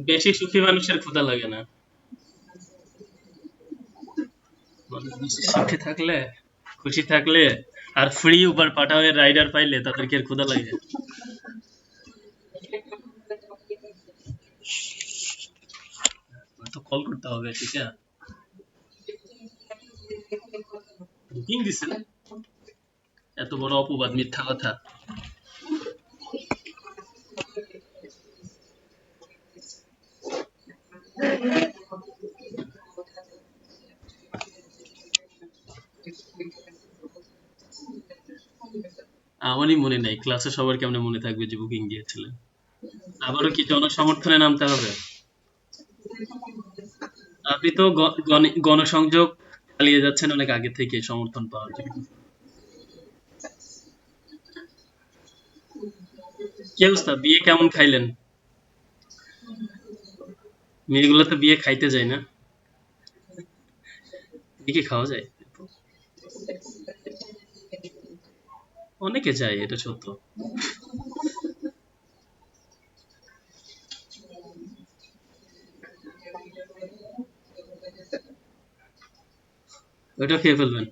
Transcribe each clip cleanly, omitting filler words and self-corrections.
বেশি সুখী মানুষের ক্ষুধা লাগে না। মানুষ বেশি সুখে থাকলে, খুশি থাকলে, আর ফ্রি উবার পাঠাওয়ে রাইডার পাইলে তাদেরকে আর ক্ষুধা লাগে। তো কল করতে হবে, ঠিক আছে? বুকিং দিছে? এত বড় অপবাদ, মিথ্যা কথা। আমারই মনে নাই, ক্লাসে সবার কেমনে মনে থাকবে যে বুকিং দিয়েছিলেন। আবারও কি জনসমর্থনে নামতে হবে? আপনি তো গণসংযোগ চালিয়ে যাচ্ছেন অনেক আগে থেকে সমর্থন পাওয়ার জন্য। কি অবস্থা, বিয়ে কেমন খাইলেন? মেয়েগুলো তো বিয়ে খাইতে যায় না, বিয়ে কি খাওয়া যায়? অনেকে যায়, এটা সত্য। ওইটা খেয়ে ফেলবেন।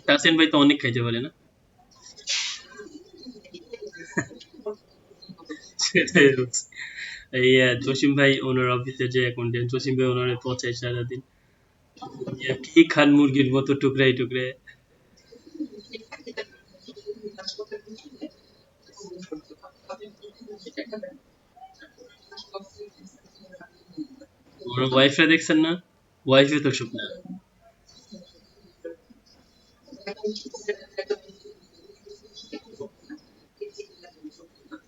তাসিন ভাই তো অনেক খাইতে পারে না। সেটাই হচ্ছে। এই জসিম ভাই ওনার অফিসে যে অ্যাকাউন্টেন্ট, জসিম ভাই ওনারে পচায় সারাদিন। কি খান মুরগির মতো টুকরাই টুকরে। ওনার ওয়াইফে দেখছেন না? ওয়াইফে তো শুকনা।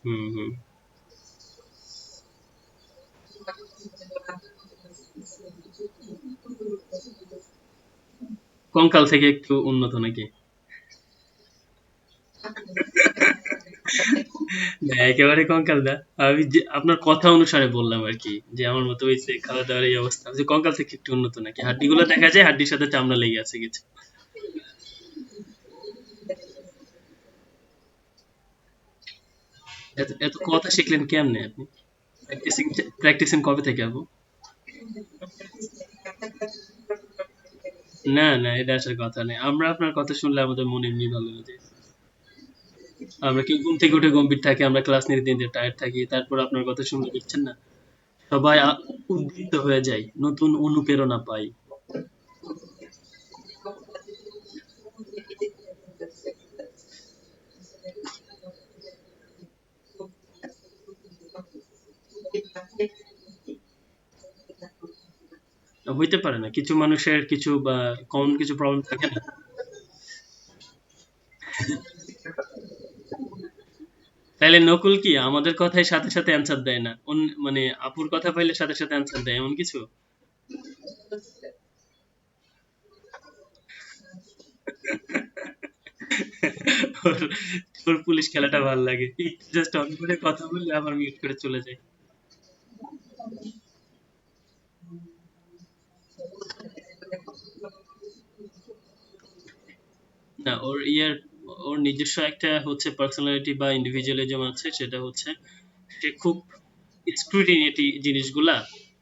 হুম হুম। কঙ্কাল থেকে একটু উন্নত নাকি? না, একেবারে কঙ্কাল না। আমি যে আপনার কথা অনুসারে বললাম আর কি, যে আমার মতো হয়েছে খাওয়া দাওয়ার এই অবস্থা, যে কঙ্কাল থেকে একটু উন্নত নাকি, হাড্ডিগুলো দেখা যায় হাড্ডির সাথে চামড়া লেগে আছে কিছু। এত এত কথা শিখলেন কেমনে আপনি? প্র্যাকটিসিং প্র্যাকটিসিং কবে থেকে আপু? না না, এটা আসার কথা নেই। আমরা আপনার কথা শুনলে আমাদের মনে এমনি ভালো হয়ে যায়। আমরা কেউ ঘুম থেকে উঠে গম্ভীর থাকি, আমরা ক্লাস নিতে নিতে টায়ার্ড থাকি, তারপর আপনার কথা শুনলে দেখছেন না, সবাই উদ্দীপ্ত হয়ে যায়, নতুন অনুপ্রেরণা পাই। হইতে পারে না, কিছু মানুষের কিছু বা কমন কিছু প্রবলেম থাকে না। তাইলে নকুল কি আমাদের কথায় সাথে সাথে অ্যান্সার দেয় না, মানে আপুর কথা পাইলে সাথে সাথে অ্যান্সার দেয় এমন কিছু? ওর ওর পুলিশ খেলাটা ভালো লাগে, জাস্ট অন করে কথা বললে আবার মিউট করে চলে যায়। না, ওর নিজস্ব একটা হচ্ছে পার্সোনালিটি বা ইন্ডিভিজুয়ালিজম আছে, সেটা হচ্ছে সে খুব স্ক্রুটিনিটি জিনিসগুলা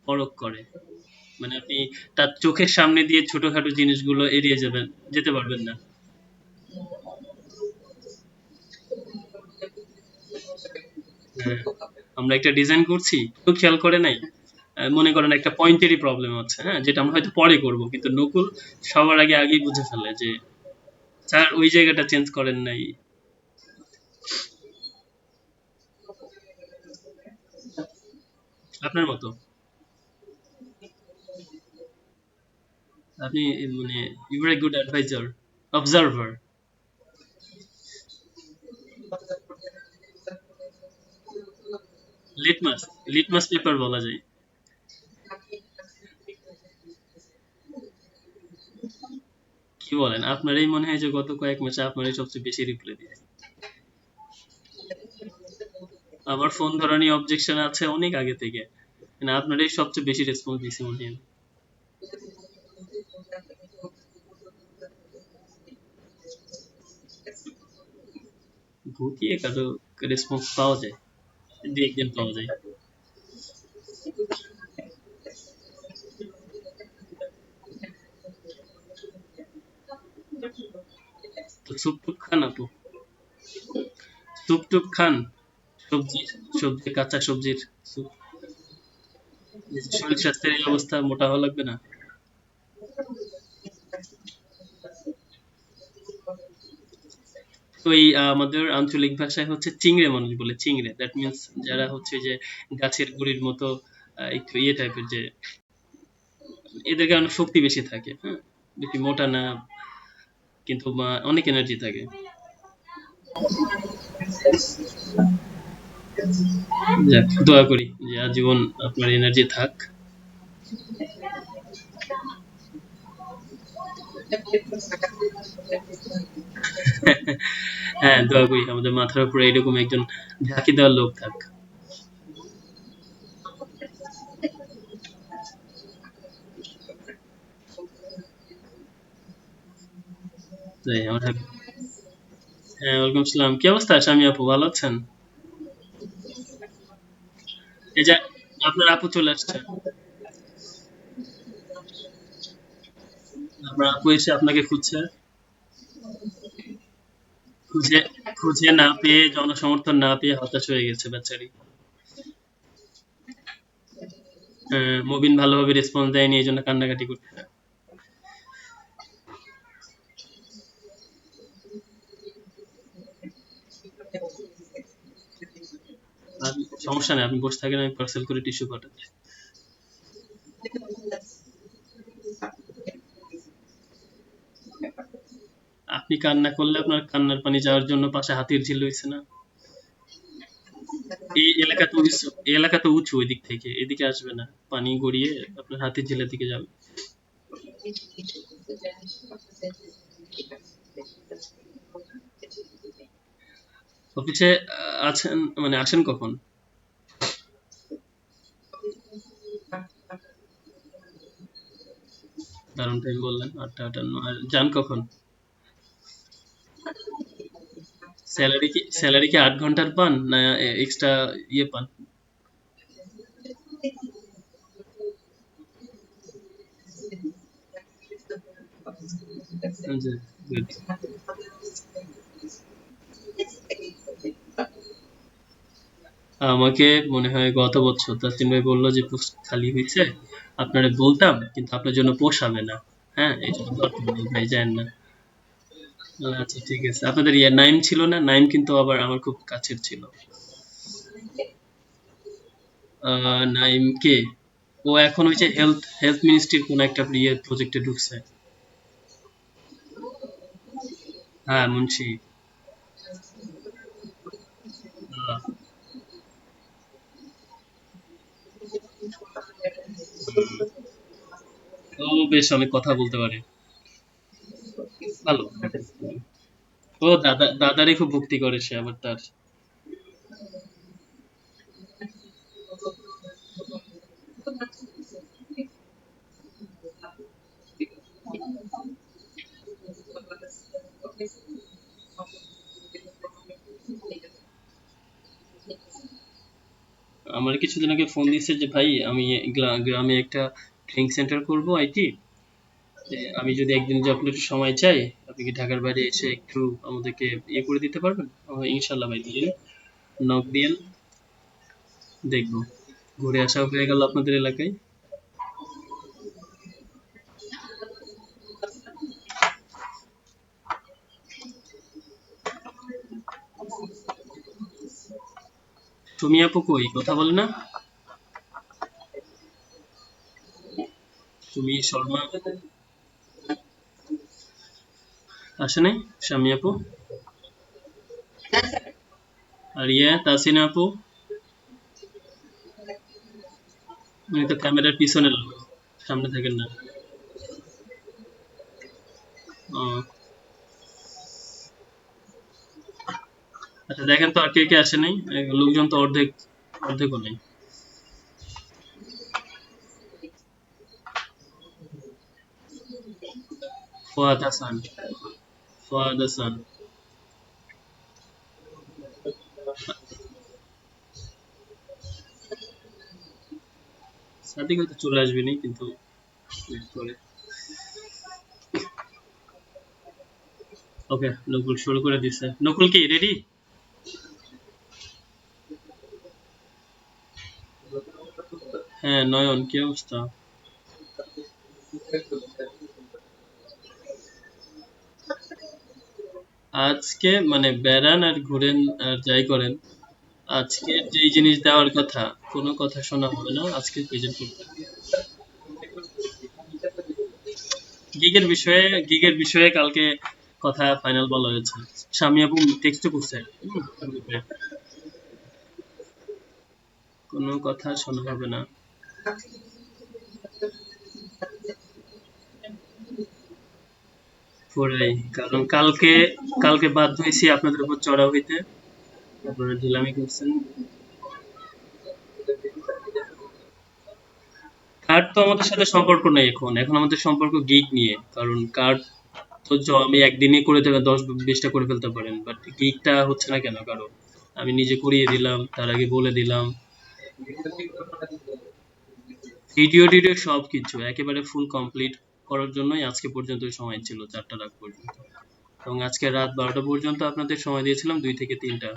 পরখ করে। মানে আপনি তার চোখের সামনে দিয়ে ছোটখাটো জিনিসগুলো এড়িয়ে যেতে পারবেন না। হ্যাঁ, আমরা একটা ডিজাইন করছি, কেউ খেয়াল করে নাই, মনে করেন একটা পয়েন্টেরই প্রবলেম আছে, হ্যাঁ, যেটা আমরা হয়তো পরে করব, কিন্তু নকুল সবার আগে আগেই বুঝে ফেলে যে স্যার ওই জায়গাটা চেঞ্জ করেন নাই। আপনার মতো আপনি মানে you are a good adviser, observer. Litmus, litmus paper বলা যায়। কি বলেন, আপনারই মনে হয় যে গত কয়েক মাসে আপনারই সবচেয়ে বেশি রিপ্লাই দিয়েছে? আমার ফোন ধরা নিয়ে অবজেকশন আছে অনেক আগে থেকে, মানে আপনারই সবচেয়ে বেশি রেসপন্স দিছি মনে হয়। ভুকিয়ে কারো রেসপন্স পাওয়া যায়, দু একদিন পাওয়া যায়। তো স্যুপ টুপ খান আপু? স্যুপ টুপ খান? সবজি, সবজি কাঁচা সবজির স্যুপ? এই যে শরীর স্বাস্থ্যের এই অবস্থা, মোটা হওয়া লাগবে না? ওই আমাদের আঞ্চলিক ভাষায় হচ্ছে চিংড়ে মানুষ বলে, চিংড়ে, দ্যাট মিনস যারা হচ্ছে যে গাছের গুড়ির মতো একটু ইয়ে টাইপের, যে এদের কারণে শক্তি বেশি থাকে, হ্যাঁ, বেশি মোটা না, কিন্তু অনেক এনার্জি থাকে। যাক, দোয়া করি যে আজীবন আপনার এনার্জি থাক। হ্যাঁ, দোয়া করি আমাদের মাথার উপরে এরকম একজন ঝাঁকি দেওয়ার লোক থাক। তাই আমার হ্যাঁ, ওয়ালাইকুম আসসালাম। কি অবস্থা স্বামী আপু, ভালো আছেন? এই যে আপনার আপু চলে আসছে, আপনার আপু এসে আপনাকে খুঁজছে, খুঁজে খুঁজে না পেয়ে, জনসমর্থন না পেয়ে হতাশ হয়ে গেছে বেচারি। মবিন ভালোভাবে রেসপন্স দেয়নি, এই জন্য কান্নাকাটি করছে। আর সমস্যা নেই, আপনি বসে থাকেন, আমি পার্সেল করে টিস্যু পাঠাচ্ছি। আপনি কান্না করলে আপনার কান্নার পানি যাওয়ার জন্য পাশে হাতির ঝিল রয়েছে না? এই এলাকা তো উঁচু, এই এলাকা তো উঁচু, ওই দিক থেকে এদিকে আসবে না, পানি গড়িয়ে আপনার হাতির ঝিলের দিকে যাবে। অফিসে আছেন মানে আসেন কখন? দারুণ টাইম বললেন, 8টা 58, আর যান কখন? স্যালারি কি 8 ঘন্টার পান না এক্সট্রা ইয়ে পান? জি, good. আমাকে মনে হয় গত বছর তাসলিম ভাই বললো যে পোস্ট খালি হয়েছে, আপনারা বলতাম কিন্তু আপনার জন্য পোষাবে না, হ্যাঁ, এই জন্য বর্তমানে ভাই যান না। আচ্ছা ঠিক আছে, আপনাদের ইয়ে নাইম ছিল না? নাইম কিন্তু আবার আমার খুব কাছের ছিল। নাইম কে? ও এখন ওই যে হেলথ হেলথ মিনিস্ট্রির কোন একটা ইয়ে প্রজেক্টে ঢুকছে। হ্যাঁ, মুন্সি। আহ, ও বেশ অনেক কথা বলতে পারে, ভালো। ও দাদারই খুব ভক্তি করে সে আবার তার। আমার কিছুদিন আগে ফোন দিচ্ছে যে ভাই আমি গ্রামে একটা ট্রেনিং সেন্টার করবো আইটি, আমি যদি একদিন যে আপনার একটু সময় চাই, আপনি কি ঢাকার বাইরে এসে একটু আমাদেরকে ইয়ে করে দিতে পারবেন? ইনশাল্লাহ ভাই, দিয়ে নক দিয়েন, দেখবো। ঘুরে আসা হয়ে গেল আপনাদের এলাকায়। তুমি আপু কই কথা বলে না? তুমি শর্মা আসে নাই? শামি আপু আর তাসিনা আপু, উনি তো ক্যামেরার পিছনে লোক, সামনে থাকেন না। ও, আচ্ছা দেখেন তো আর কে কে আসে নাই, লোকজন তো অর্ধেক, অর্ধেকও নেই। ফুয়াদ হাসান, ফুয়াদ হাসান, সাদিক হয়তো চলে আসবে নি কিন্তু wait করে। ওকে, নকুল শুরু করে দিছে। নকুল কি রেডি? হ্যাঁ নয়ন, কি অবস্থা? আজকে মানে বেড়ান আর ঘুরেন আর যাই করেন, আজকে যেই জিনিস দেওয়ার কথা কোনো কথা শোনা হবে না আজকে প্রেজেন্ট করতে। গিগের বিষয়ে, গিগের বিষয়ে কালকে কথা ফাইনাল বলা হয়েছে। স্বামী আপু টেক্সট করছে। গ্রুপে কোনো কথা শোনা হবে না। পুরাই, কারণ কালকে, কালকে বাধ্য হয়েছি আপনাদের উপর চড়া হইতে, আপনারা ঢিলামি করছেন। কার্ড তো আমাদের সাথে সম্পর্ক নেই এখন, এখন আমাদের সম্পর্ক গিগ নিয়ে, কারণ কার্ড তো আমি একদিনই করে দেবে 10-20টা করে ফেলতে পারেন, বাট গিগটা হচ্ছে না কেন কারো? আমি নিজে করিয়ে দিলাম, তার আগে বলে দিলাম। ভিডিও টিডিও সব কিছু একেবারে ফুল কমপ্লিট করার জন্যই আজকে পর্যন্ত সময় ছিল, 4টার আগ পর্যন্ত। এবং আজকে রাত 12টা পর্যন্ত আপনাদের সময় দিয়েছিলাম, 2 থেকে 3টা।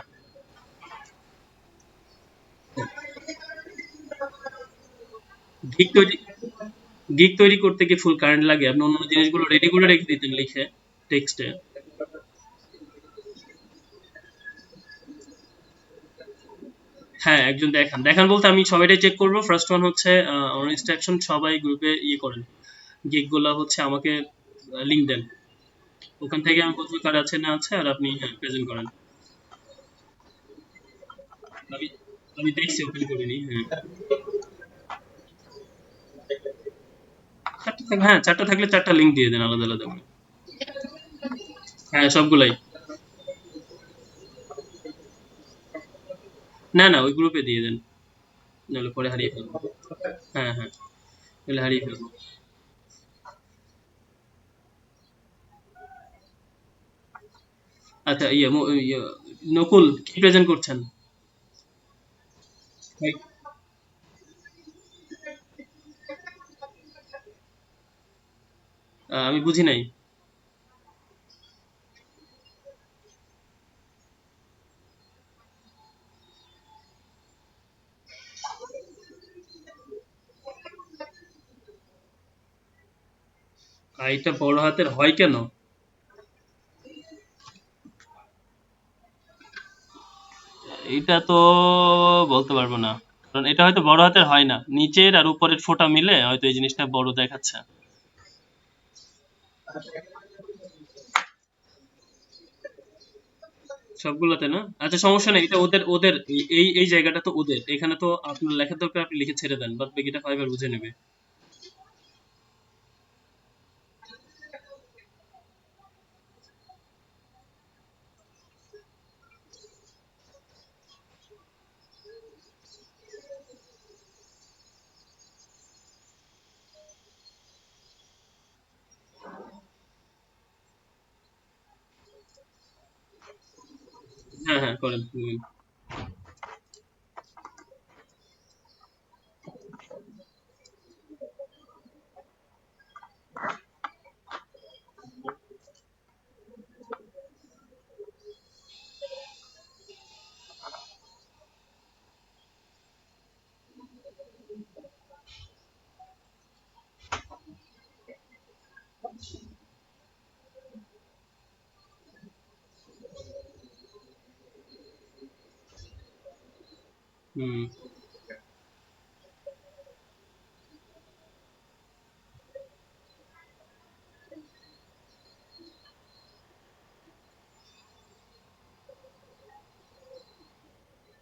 গিগ তৈরি, গিগ তৈরি করতে কি ফুল কারেন্ট লাগে? আপনি অন্য জিনিসগুলো রেডি করে রেখে দিতেন লিখে টেক্সটে। হ্যাঁ একজন দেখান, দেখান বলতে আমি সবাইটাই চেক করবো। ফার্স্ট ওয়ান হচ্ছে আমার ইনস্ট্রাকশন, সবাই গ্রুপে ইয়ে করেন, গিগ গুলা হচ্ছে আমাকে লিঙ্ক দেন, ওখান থেকে আমি বুঝবো কার আছে না আছে, আর আপনি হ্যাঁ প্রেজেন্ট করেন। আমি আমি দেখছি, ওপেন করিনি। হ্যাঁ 4টা থাকলে, হ্যাঁ 4টা থাকলে 4টা লিঙ্ক দিয়ে দেন আলাদা আলাদা করে। হ্যাঁ সবগুলাই। না না ওই গ্রুপে দিয়ে দেন, নাহলে পরে হারিয়ে ফেলবো। হ্যাঁ হ্যাঁ, নাহলে হারিয়ে ফেলবো। আচ্ছা নকুল কি প্রেজেন্ট করছেন? আমি বুঝি নাই। আইটা বড় হাতের হয় কেন? এটা তো বলতে পারবো না, কারণ এটা হয়তো বড় হাতের হয় না, নিচের আর উপরের ফোঁটা মিলে হয়তো এই জিনিসটা বড় দেখাচ্ছে। সবগুলোতে না? আচ্ছা সমস্যা নেই, এটা ওদের, ওদের এই এই জায়গাটা তো ওদের, এখানে তো আপনার লেখার দরকার, আপনি লিখে ছেড়ে দেন, বাদ বাকিটা ফাইবার বুঝে নেবে। হ্যাঁ হ্যাঁ করেন। হুম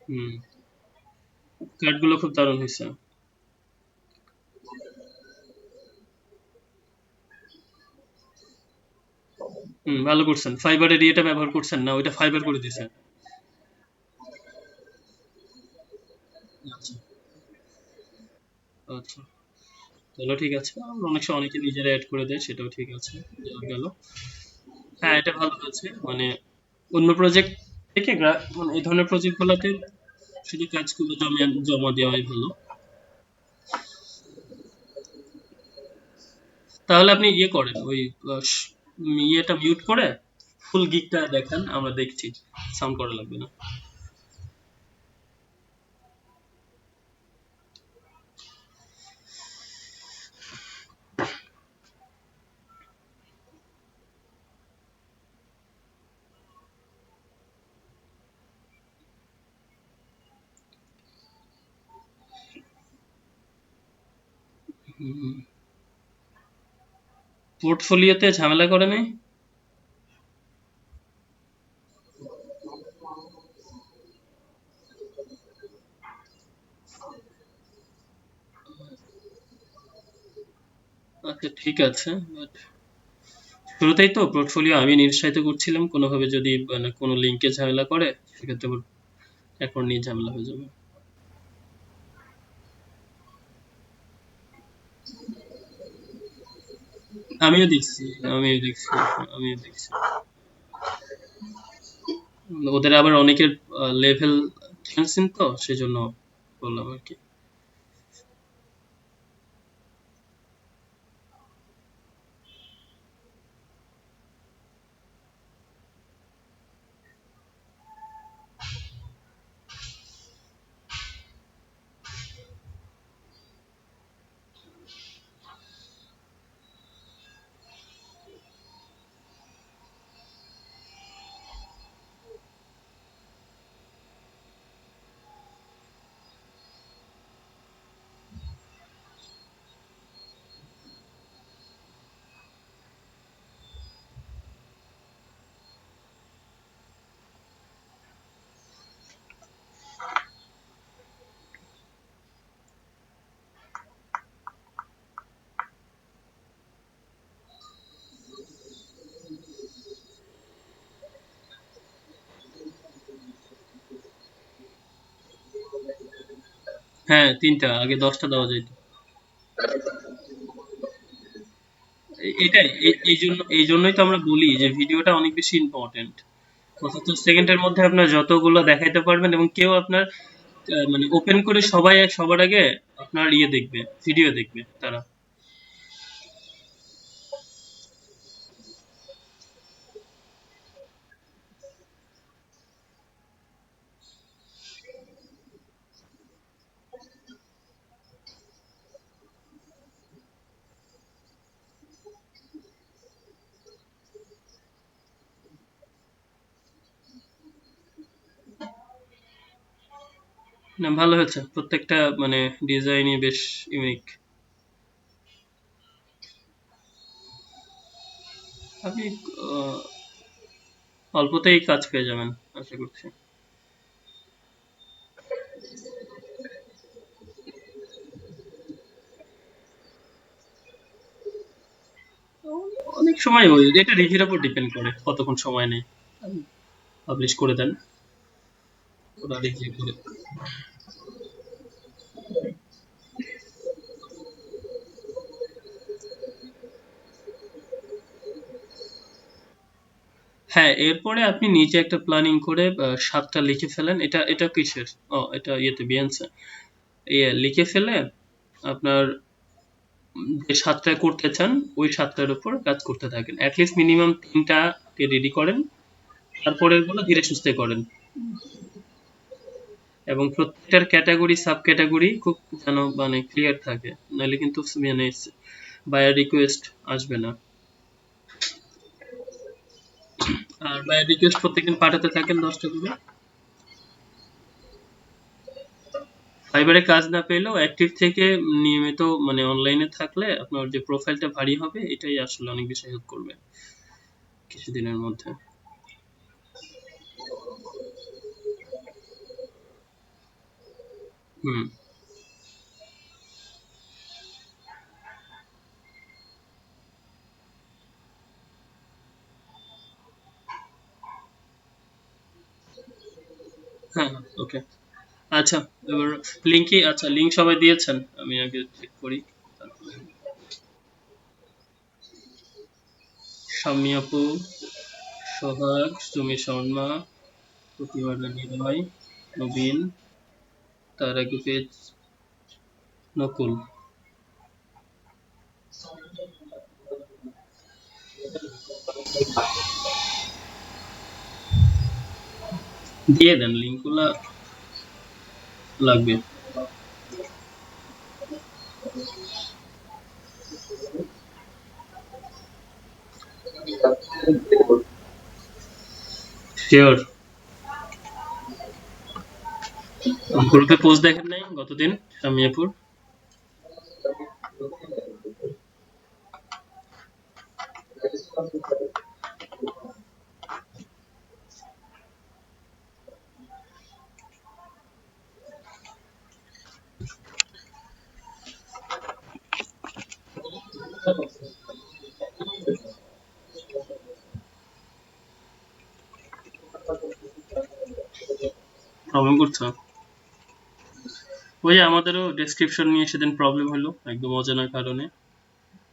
হুম, কার্ডগুলো খুব দারুণ হয়েছে। হুম, ভালো করছেন। ফাইবারের ইয়েটা ব্যবহার করছেন না, ওইটা ফাইবার করে দিয়েছেন। আচ্ছা আচ্ছা, তাহলে ঠিক আছে। আমরা অনেক সময় অনেকে নিজেরা অ্যাড করে দেয়, সেটাও ঠিক আছে। যাওয়া গেল। হ্যাঁ, এটা ভালো আছে। মানে অন্য প্রজেক্ট থেকে মানে এই ধরনের প্রজেক্ট গুলোতে শুধু কাজগুলো জমা জমা দেওয়াই ভালো। তাহলে আপনি ইয়ে করেন, ওই ইয়েটা মিউট করে ফুল গিগটা দেখান, আমরা দেখছি। সাউন্ড করা লাগবে না। পোর্টফোলিওতে ঝামেলা করে নাই? আচ্ছা ঠিক আছে, বাট শুরুতেই তো পোর্টফোলিও আমি নিরুৎসাহিত করছিলাম, কোনোভাবে যদি মানে কোনো লিঙ্কে ঝামেলা করে সেক্ষেত্রে আবার অ্যাকাউন্ট নিয়ে ঝামেলা হয়ে যাবে। আমিও দেখছি, আমিও দেখছি, আমিও দেখছি। ওদের আবার অনেকের লেভেল খেলছেন তো সেজন্য বললাম আর কি। হ্যাঁ, ৩টা, আগে ১০টা দেওয়া যেত। এটাই, এই জন্যই তো আমরা বলি যে ভিডিওটা অনেক বেশি ইম্পর্টেন্ট। ৭৫ সেকেন্ডের মধ্যে আপনার যতগুলো দেখাইতে পারবেন, এবং কেউ আপনার মানে ওপেন করে সবাই সবার আগে আপনার ইয়ে দেখবে, ভিডিও দেখবে তারা। না, ভালো হয়েছে প্রত্যেকটা, মানে ডিজাইনই বেশ ইউনিক। আপনি আহ, অল্পতেই কাজ পেয়ে যাবেন আশা করছি। অনেক সময় ওই এটা রিভিউর উপর ডিপেন্ড করে কতক্ষণ সময় নেয়। পাবলিশ করে দেন, ওরা রিভিউ করে। হ্যাঁ, এরপরে আপনি নিজে একটা প্ল্যানিং করে ৭টা লিখে ফেলেন। এটা এটা কিসের? ও, এটা ইয়েতে বিয়ান্সে। ইয়ে লিখে ফেলে আপনার যে ৭টা করতে চান ওই ৭টার উপর কাজ করতে থাকেন। অ্যাটলিস্ট মিনিমাম ৩টা রেডি করেন, তারপরের গুলো ধীরে সুস্থে করেন। এবং প্রত্যেকটার ক্যাটাগরি সাব ক্যাটাগরি খুব যেন মানে ক্লিয়ার থাকে, নাহলে কিন্তু মানে বায়ার রিকোয়েস্ট আসবে না। আর বায়ার রিকোয়েস্ট প্রত্যেকদিন পাঠাতে থাকেন ১০টা করে। ফাইবারে কাজ না পেলেও অ্যাক্টিভ থেকে নিয়মিত মানে অনলাইনে থাকলে আপনার যে প্রোফাইলটা ভারী হবে, এটাই আসলে অনেক বেশি হেল্প করবে কিছুদিনের মধ্যে। হুম। হ্যাঁ, ওকে। আচ্ছা, এবার আচ্ছা লিঙ্ক সবাই দিয়েছেন? আমি আগে চেক করি। তারপরে শাম্মী আপু, সোহাগ, সুমি শর্মা, প্রতিবাদা নিলয়, নবীন, তার আগে পেজ নকুল। দিয়ে দেন লিঙ্কগুলা, লাগবে। শিওর। গ্রুপে পোস্ট দেখেন নাই গতদিন শাম্মী আপুর? প্রবলেম করছো? ওই যে আমাদেরও ডেসক্রিপশন নিয়ে সেদিন প্রবলেম হলো একদম অজানা কারণে।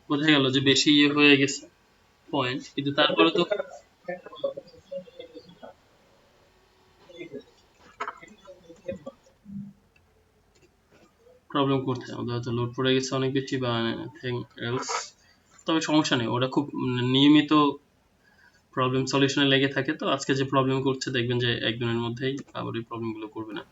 বোঝা গেল যে বেশি ইয়ে হয়ে গেছে পয়েন্ট, কিন্তু তারপরে তো প্রবলেম করছে, আমাদের হয়তো লোড পড়ে গেছে অনেক বেশি বা এনিথিং এলস। তবে সমস্যা নেই, ওরা খুব নিয়মিত প্রবলেম সলিউশনে লেগে থাকে, তো আজকে যে প্রবলেম করছে দেখবেন যে একদিনের মধ্যেই আবার এই প্রবলেমগুলো করবে না।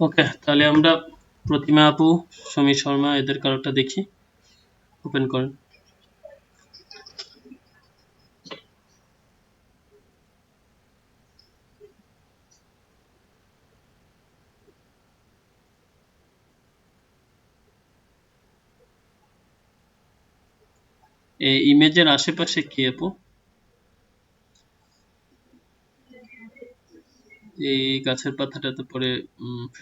ওকে, তাহলে আমরা প্রতিমা আপু, সমীর শর্মা এদের কারোটা দেখি। ওপেন করেন। এই ইমেজের আশেপাশে কি আপু? এই গাছের পাতাটাতে পরে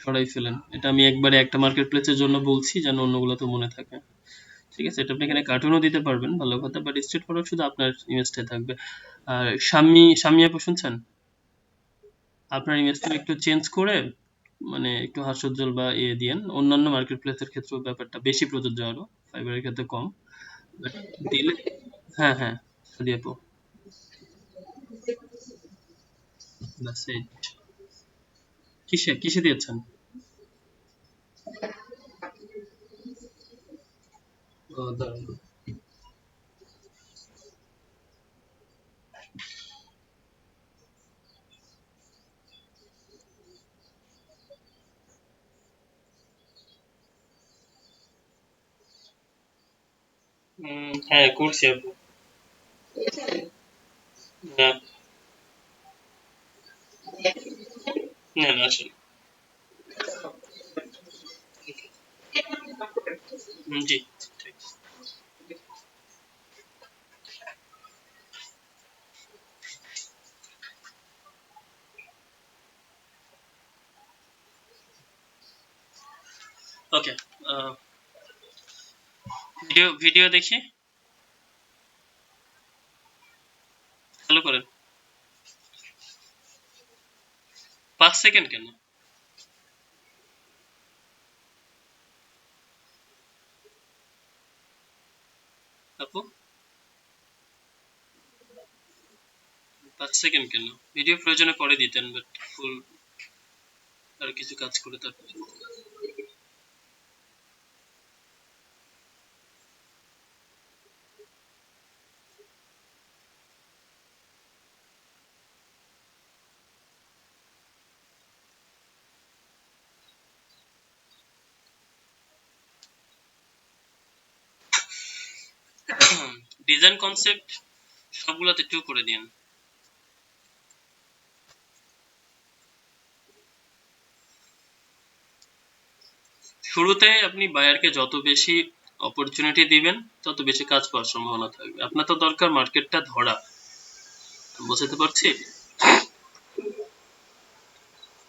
সরাই ফেলেন। এটা আমি একবারে একটা মার্কেট প্লেসের জন্য বলছি, যেন অন্যগুলো তো মনে থাকে। ঠিক আছে, এটা আপনি এখানে কার্টুনও দিতে পারবেন, ভালো কথা, বাট স্ট্রেট ফরওয়ার্ড শুধু আপনার ইমেজটাই থাকবে। আর শাম্মী আপু শুনছেন? আপনার ইমেজটা একটু চেঞ্জ করে মানে একটু হাস্যোজ্জ্বল বা ইয়ে দিয়েন। অন্যান্য মার্কেট প্লেসের ক্ষেত্রেও ব্যাপারটা বেশি প্রযোজ্য, আরো ফাইবারের ক্ষেত্রে কম। বাট দিলে, হ্যাঁ হ্যাঁ, সাদি আপু, দ্যাটস ইট। কিসে কিসে দিয়েছেন? ও, দাঁড়ান। হ্যাঁ করছি আপু। না, না না আসলে। জি, ঠিক। ওকে, ভিডিও ভিডিও দেখি, চালু করেন। 5 সেকেন্ড কেন আপু? 5 সেকেন্ড কেন? ভিডিও প্রয়োজনে পরে দিতেন, বাট ফুল আর কিছু কাজ করে তারপরে। ডিজাইন কনসেপ্ট সবগুলোতে 2 করে দিন। শুরুতে আপনি বায়ারকে যত বেশি অপরচুনিটি দিবেন তত বেশি কাজ পাওয়ার সম্ভাবনা থাকবে। আপনার তো দরকার মার্কেটটা ধরা, বুঝতে পারছি।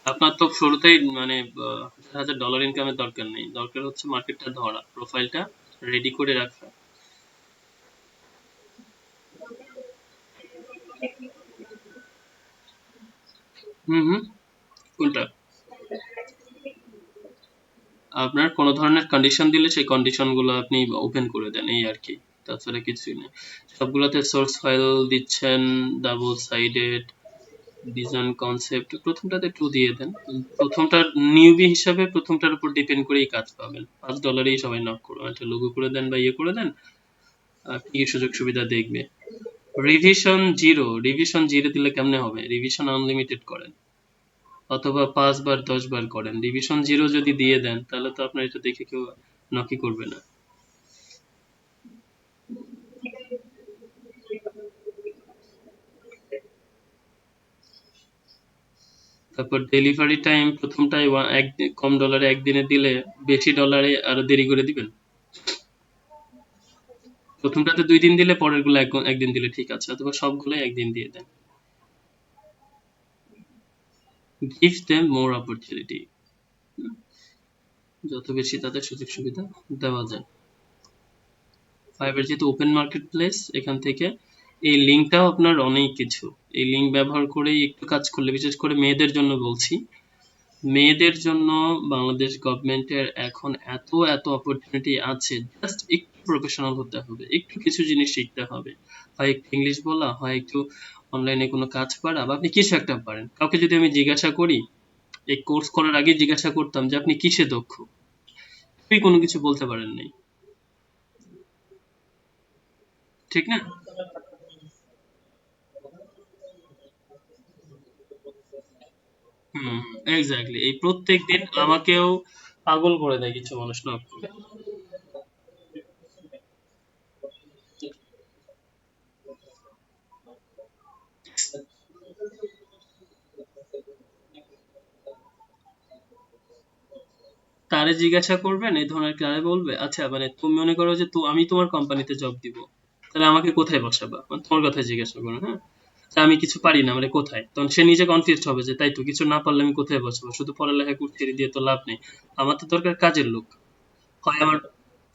আপনার তো শুরুতেই মানে $1,000 ইনকামের দরকার নেই, দরকার হচ্ছে মার্কেটটা ধরা, প্রোফাইলটা রেডি করে রাখা। হুম হুম। কোনটা? আপনার কোনো ধরনের কন্ডিশন দিলে সেই কন্ডিশন গুলো আপনি ওপেন করে দেন, এই আর কি। তাছাড়া কিছুই না। সবগুলোতে সোর্স ফাইল দিচ্ছেন, ডাবল সাইডেড, ডিজাইন কনসেপ্ট, প্রথমটাতে 2 দিয়ে দেন। প্রথমটা নিউবি হিসাবে প্রথমটার উপর ডিপেন্ড করেই কাজ পাবেন। $5 সবাই নক করবেন, একটা লোগো করে দেন বা ইয়ে করে দেন, আর কি কি সুযোগ সুবিধা দেখবে। রিভিশন জিরো দিলে কেমনে হবে? রিভিশন আনলিমিটেড করেন, অথবা 5 বার 10 বার করেন। রিভিশন জিরো যদি দিয়ে দেন তাহলে তো আপনার এটা দেখে কেউ নকি করবে না। তারপর ডেলিভারি টাইম প্রথমটায় কম ডলারে একদিনে দিলে বেশি ডলারে আরো দেরি করে দিবেন। প্রথমটাতে 2 দিন দিলে পরের গুলো একদিন দিলে ঠিক আছে, অথবা সবগুলোই একদিন দিয়ে দেন। গিভ দেম মোর অপরচুনিটি, যত বেশি তাদের সুযোগ সুবিধা দেওয়া যায়। ফাইবার যেহেতু ওপেন মার্কেট প্লেস, এখান থেকে এই লিঙ্কটাও আপনার অনেক কিছু। এই লিঙ্ক ব্যবহার করেই একটু কাজ করলে, বিশেষ করে মেয়েদের জন্য বলছি, মেয়েদের জন্য বাংলাদেশ গভর্নমেন্টের এখন এত এত অপরচুনিটি আছে। জাস্ট একটু প্রফেশনাল হতে হবে, একটু কিছু জিনিস শিখতে হবে। হয় একটু ইংলিশ বলা, হয় একটু অনলাইনে কোনো কাজ পারা, বা আপনি কিছু একটা পারেন। কাউকে যদি আমি জিজ্ঞাসা করি, এই কোর্স করার আগে জিজ্ঞাসা করতাম যে আপনি কিসে দক্ষ, তুই কোনো কিছু বলতে পারেন নাই, ঠিক না? হুম, এক্স্যাক্টলি। এই প্রত্যেক দিন আমাকেও পাগল করে দেয় কিছু মানুষ না। তারে জিজ্ঞাসা করবেন এই ধরনের, তারে বলবে আচ্ছা মানে তুমি মনে করো যে তো আমি তোমার কোম্পানিতে জব দিব, তাহলে আমাকে কোথায় বসাবা, মানে তোমার কথা জিজ্ঞাসা করো, হ্যাঁ? তা আমি কিছু পারি না মানে কোথায়, তখন সে নিজে কনফিউজ হবে যে তাই তো, কিছু না পারলে আমি কোথায় বসবো, শুধু পড়ালেখা করতে দিয়ে তো লাভ নেই। আমার তো দরকার কাজের লোক। হয় আমার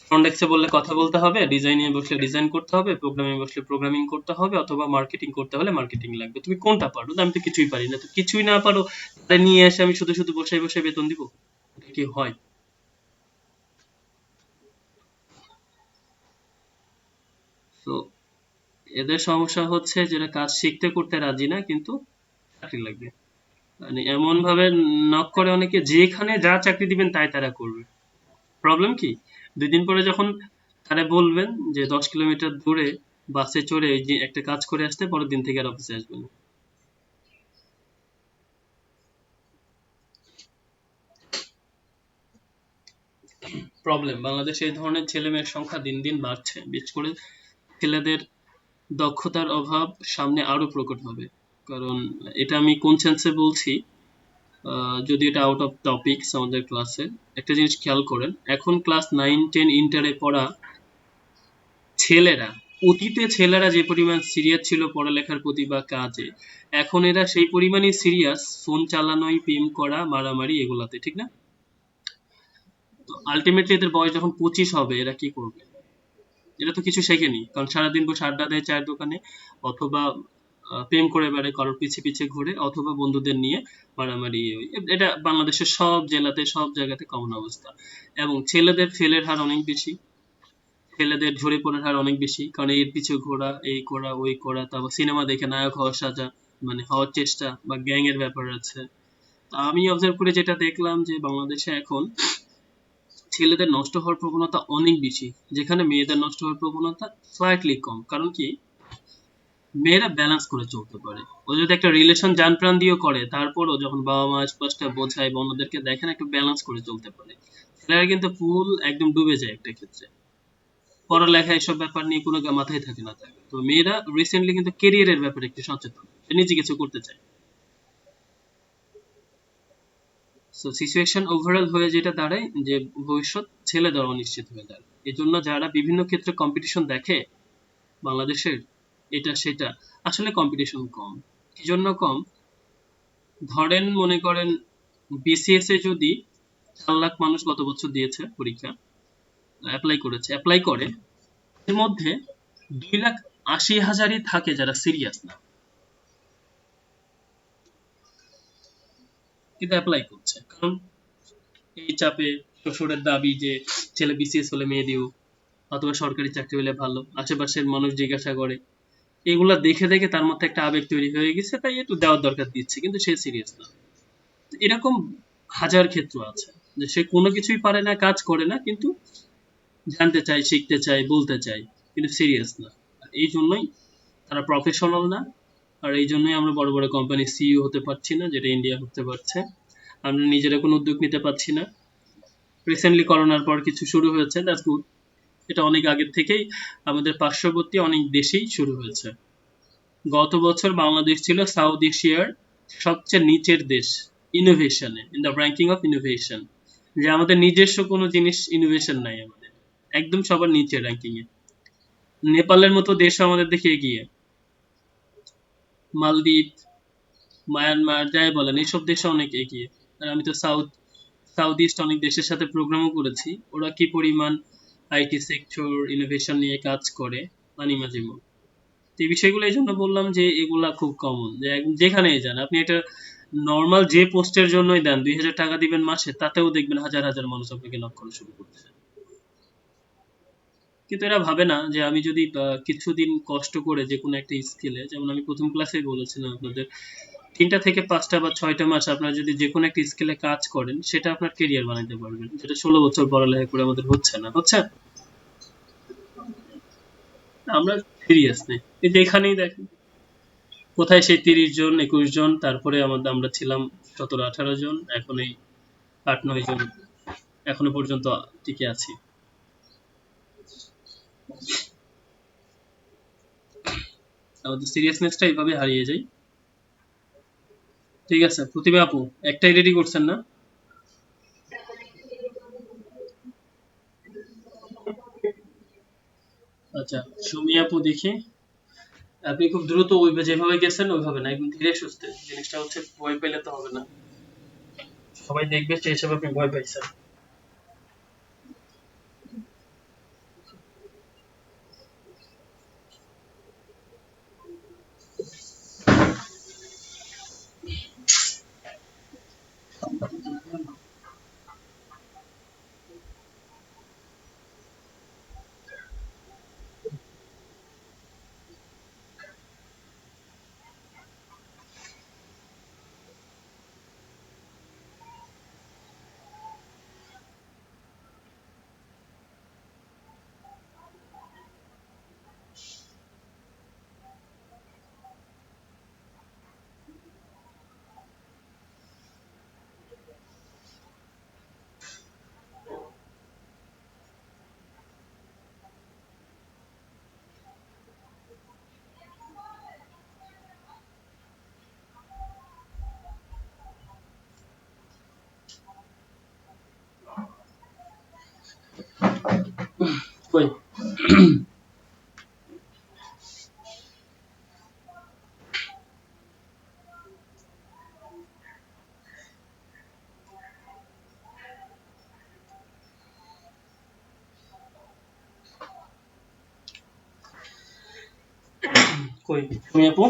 ফ্রন্ট ডেস্কে বললে কথা বলতে হবে, ডিজাইনে বসলে ডিজাইন করতে হবে, প্রোগ্রামিং বসলে প্রোগ্রামিং করতে হবে, অথবা মার্কেটিং করতে হলে মার্কেটিং লাগবে। তুমি কোনটা পারো? আমি তো কিছুই পারি না। তো কিছুই না পারো, তাই নিয়ে এসে আমি শুধু শুধু বসে বসে বেতন দিব? এটা কি হয়? তো এদের সমস্যা হচ্ছে যেটা কাজ শিখতে করতে রাজি না, কিন্তু চাকরি লাগবে। মানে এমন ভাবে নক করে অনেকে, যেখানে যা চাকরি দিবেন তাই তারা করবে। প্রবলেম কি, 2 দিন পরে যখন তারা বলবেন যে 10 কিলোমিটার দূরে বাসে চড়ে এই যে একটা কাজ করে আসতে, পরের দিন থেকে আর অফিসে আসবেন না। প্রবলেম, বাংলাদেশে এই ধরনের ছেলে মেয়ের সংখ্যা দিন দিন বাড়ছে। বিশেষ করে ছেলেদের দক্ষতার অভাব সামনে আরো প্রকট হবে। কারণ এটা আমি কোন সেন্সে বলছি, যদি এটা আউট অফ টপিকস আমাদের ক্লাসে, একটা জিনিস খেয়াল করেন, এখন ক্লাস 9 10 ইন্টারে পড়া ছেলেরা, অতীতে ছেলেরা যে পরিমাণ সিরিয়াস ছিল পড়ালেখার প্রতি বা কাজে, এখন এরা সেই পরিমাণই সিরিয়াস ফোন চালানোই, প্রেম করা, মারামারি এগুলাতে, ঠিক না? তো আলটিমেটলি এদের বয়স যখন 25 হবে, এরা কি করবে? এরা তো কিছু শেখেনি, কারণ সারাদিন বসে আড্ডা দেয় চায়ের দোকানে, অথবা প্রেম করে বেড়ায়, কারোর পিছে পিছে ঘুরে, অথবা বন্ধুদের নিয়ে মারামারি। এটা বাংলাদেশের সব জেলাতে সব জায়গাতে কমন অবস্থা। এবং ছেলেদের ফেলের হার অনেক বেশি, ছেলেদের ঝরে পড়ার হার অনেক বেশি, কারণ এর পিছে ঘোরা, এই করা ওই করা, তারপর সিনেমা দেখে নায়ক হওয়ার সাজা, মানে হওয়ার চেষ্টা, বা গ্যাং এর ব্যাপার আছে। তা আমি অবজার্ভ করে যেটা দেখলাম যে বাংলাদেশে এখন ছেলেদের নষ্ট হওয়ার প্রবণতা অনেক বেশি, যেখানে মেয়েদের নষ্ট হওয়ার প্রবণতা স্লাইটলি কম। কারণ কি, মেয়েরা ব্যালেন্স করে চলতে পারে। ও যদি একটা রিলেশন জান প্রাণ দিয়েও করে, তারপরও যখন বাবা মা স্পষ্ট বোঝায় বা অন্যদেরকে দেখেন, একটু ব্যালেন্স করে চলতে পারে। ছেলেরা কিন্তু ফুল একদম ডুবে যায় একটা ক্ষেত্রে, পড়ালেখা এসব ব্যাপার নিয়ে কোনো মাথায় থাকে না তার। তো মেয়েরা রিসেন্টলি কিন্তু কেরিয়ারের ব্যাপারে একটু সচেতন, সে নিজে কিছু করতে চায়। সো সিচুয়েশন ওভারঅল হয়ে যেটা দাঁড়ায় যে ভবিষ্যৎ ছেলেদের অনিশ্চিত হয়ে দাঁড়ায়। এই জন্য যারা বিভিন্ন ক্ষেত্রে কম্পিটিশন দেখে বাংলাদেশের, এটা সেটা, আসলে কম্পিটিশন কম। কি জন্য কম? ধরেন মনে করেন বিসিএস এ যদি 4 লাখ মানুষ গত বছর দিয়েছে পরীক্ষা, অ্যাপ্লাই করে, এর মধ্যে 2,80,000-ই থাকে যারা সিরিয়াস না, কিন্তু অ্যাপ্লাই করছে। কারণ এই চাপে, শ্বশুরের দাবি যে ছেলে বিসিএস হলে মেয়ে দিও, অথবা সরকারি চাকরি হলে ভালো, আশেপাশের মানুষ জিজ্ঞাসা করে, এগুলা দেখে দেখে তার মধ্যে একটা আবেগ তৈরি হয়ে গেছে, তাই একটু দেওয়ার দরকার দিচ্ছে, কিন্তু সে সিরিয়াস না। এরকম হাজার ক্ষেত্র আছে যে সে কোনো কিছুই পারে না, কাজ করে না, কিন্তু জানতে চাই, শিখতে চাই, বলতে চাই, কিন্তু সিরিয়াস না। আর এই জন্যই তারা প্রফেশনাল না। আর এই জন্যই আমরা বড় বড় কোম্পানির সিইও হতে পারছি না, যেটা ইন্ডিয়া হতে পারছে। আমরা নিজেরা কোনো উদ্যোগ নিতে পারছি না। রিসেন্টলি করোনার পর কিছু শুরু হয়েছে, দ্যাটস গুড। এটা অনেক আগের থেকেই আমাদের পার্শ্ববর্তী অনেক দেশেই শুরু হয়েছে। গত বছর বাংলাদেশ ছিল সাউথ এশিয়ার সবচেয়ে নিচের দেশ ইনোভেশনে, in the ranking of innovation. যে আমাদের নিজস্ব কোনো জিনিস ইনোভেশন নাই আমাদের, একদম সবার নিচে র্যাঙ্কিং এ। নেপালের মতো দেশ আমাদের দেখে এগিয়ে, মালদ্বীপ, মায়ানমার, যাই বলেন, এইসব দেশে অনেক এগিয়ে। আর আমি তো সাউথ ইস্ট অনেক দেশের সাথে প্রোগ্রামও করেছি, ওরা কি পরিমাণ আইটি সেক্টর ইনোভেশন নিয়ে কাজ করে, আনিমাজিমো। এই বিষয়গুলো এই জন্য বললাম যে এগুলা খুব কমন, যে যেখানেই যান আপনি, এটা নর্মাল যে পোস্টের জন্যই দেন, 2,000 টাকা দিবেন মাসে, তাতেও দেখবেন হাজার হাজার মানুষ আপনাকে নক করা শুরু করতেছে। কিন্তু এরা ভাবে না যে আমি যদি কিছুদিন কষ্ট করে যে কোনো একটা স্কিলে, যেমন আমি প্রথম ক্লাসেই বলেছিলাম আপনাদের, 3 থেকে 5 বা 6টা মাস আপনারা যদি যে কোনো একটা স্কিলে কাজ করেন, সেটা আপনার কেরিয়ার বানাইতে পারবেন, যেটা 16 বছর পড়ালেখা করে আমাদের হচ্ছে না, হচ্ছে। আমরা সিরিয়াস নেই। এই যে এখানেই দেখেন, কোথায় সেই 30 জন 21 জন, তারপরে আমরা ছিলাম 17-18 জন, এখন এই 8-9 জন এখনো পর্যন্ত টিকে আছি। আমাদের সিরিয়াসনেসটা এইভাবে হারিয়ে যায়। ঠিক আছে প্রতিভা আপু, একটাই রেডি করছেন না? আচ্ছা, সুমি আপু দেখি। আপনি খুব দ্রুত ওই যেভাবে গেছেন ওইভাবে না, একদম ধীরে সুস্থে। জিনিসটা হচ্ছে ভয় পেলে তো হবে না, সবাই দেখবে সেই হিসাবে আপনি ভয় পাইছেন। কই, কই সুমি আপু?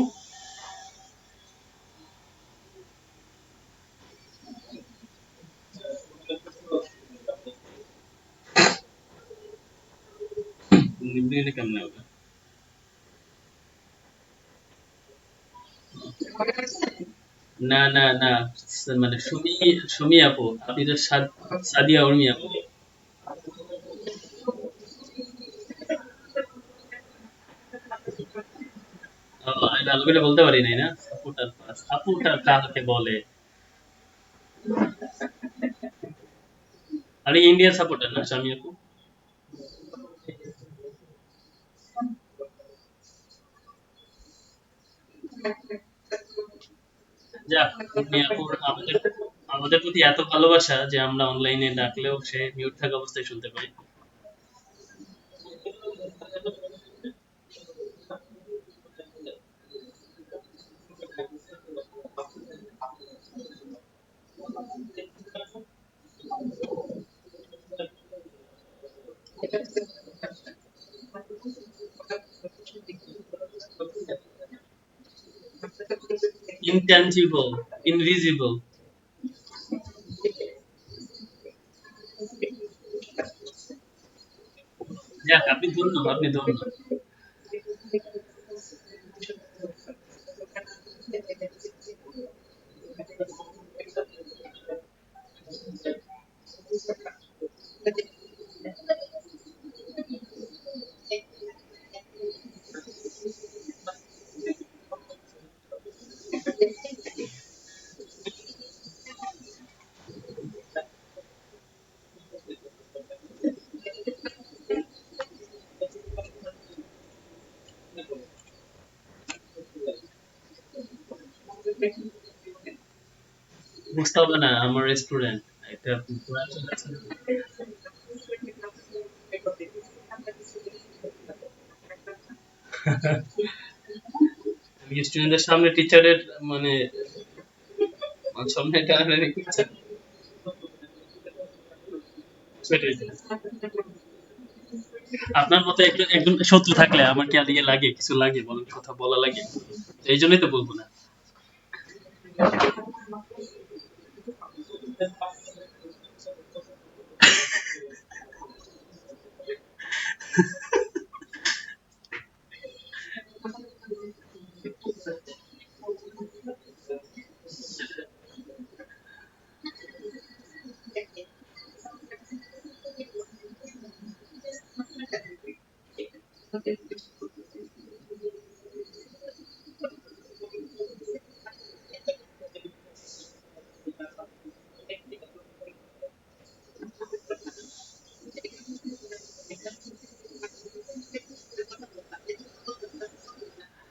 নিউজিল্যান্ডে কেমনে হবে? না না না, মানে সুমি, সুমি আপু, আপনি তো সাদিয়া উর্মি আপু। আমি ভালো করে বলতে পারি নাই না, সাপোর্টার, সাপোর্টার কাকে বলে? আরে ইন্ডিয়ান সাপোর্টার না স্বামী আপু? যাক, উর্মি আপুর আমাদের, আমাদের প্রতি এত ভালোবাসা যে আমরা অনলাইনে ডাকলেও সে মিউট থাকা অবস্থায় শুনতে পাই। Intangible, invisible. যাক, আপনি ধন্য, আপনি ধন্য। বুঝতে হবে না, আমার রেস্টুরেন্ট এটা। স্টুডেন্টদের সামনে টিচারের মানে সামনে টানাটানি করছে। সেটাই। আপনার মতো একজন একজন শত্রু থাকলে আমার কি আর ইয়ে লাগে, কিছু লাগে, বলেন, কথা বলা লাগে? এই জন্যই তো বলবো না।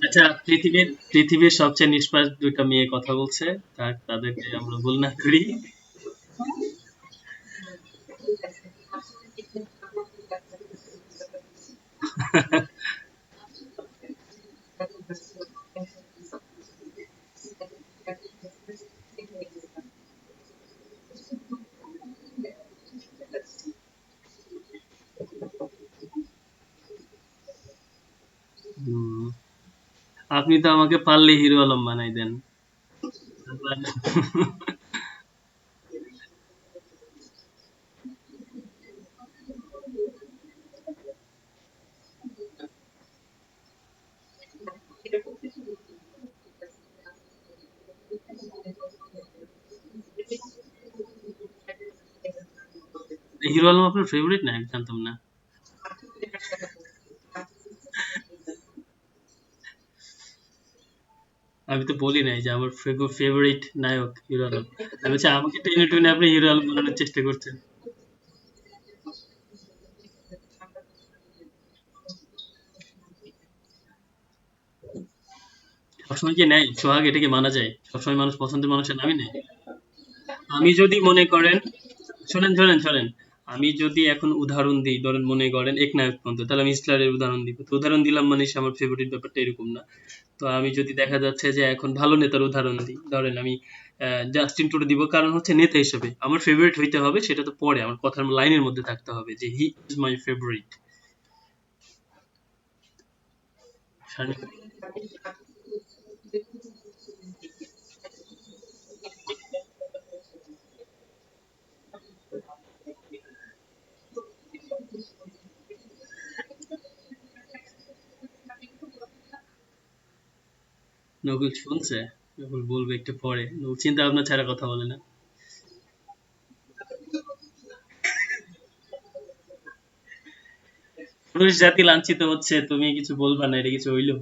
আচ্ছা, পৃথিবীর পৃথিবীর সবচেয়ে নিষ্পাপ দুইটা মেয়ে কথা বলছে, তাদেরকে আমরা ভুল না করি। হুম, আপনি তো আমাকে পারলে হিরো আলম বানাই দেন। হিরো আলম আপনার ফেভারিট নায়ক, জানতাম না। আমি তো বলি নাই যে আমার ফেভারিট নায়ক হিরো আলম। আমি বলছি আমাকে টেনে টুনে আপনি হিরো আলম বানানোর চেষ্টা করছেন। সবসময় কি নেয় সোহাগ, এটা কি মানা যায়? সবসময় মানুষ পছন্দের মানুষের নামই নেয়? আমি যদি মনে করেন, শোনেন শোনেন শোনেন, আমি যদি এখন উদাহরণ দিই, ধরেন মনে করেন একনায়ক পর্যন্ত, তাহলে আমি হিটলারের উদাহরণ দিব, তো উদাহরণ দিলাম মানে সে আমার ফেভারিট, ব্যাপারটা এরকম না। তো আমি যদি দেখা যাচ্ছে যে এখন ভালো নেতার উদাহরণ দিই, ধরেন আমি জাস্টিন ট্রুডো দিব, কারণ হচ্ছে নেতা হিসেবে আমার ফেভারিট হইতে হবে সেটা তো পরে, আমার কথার লাইনের মধ্যে থাকতে হবে যে he is my favourite. Nakul শুনছে? নকুল বলবে একটু পরে। নকুল চিন্তা ভাবনা ছাড়া কথা বলে না। পুরুষ জাতি লাঞ্ছিত হচ্ছে, তুমি কিছু বলবা না, এটা কিছু হইলো?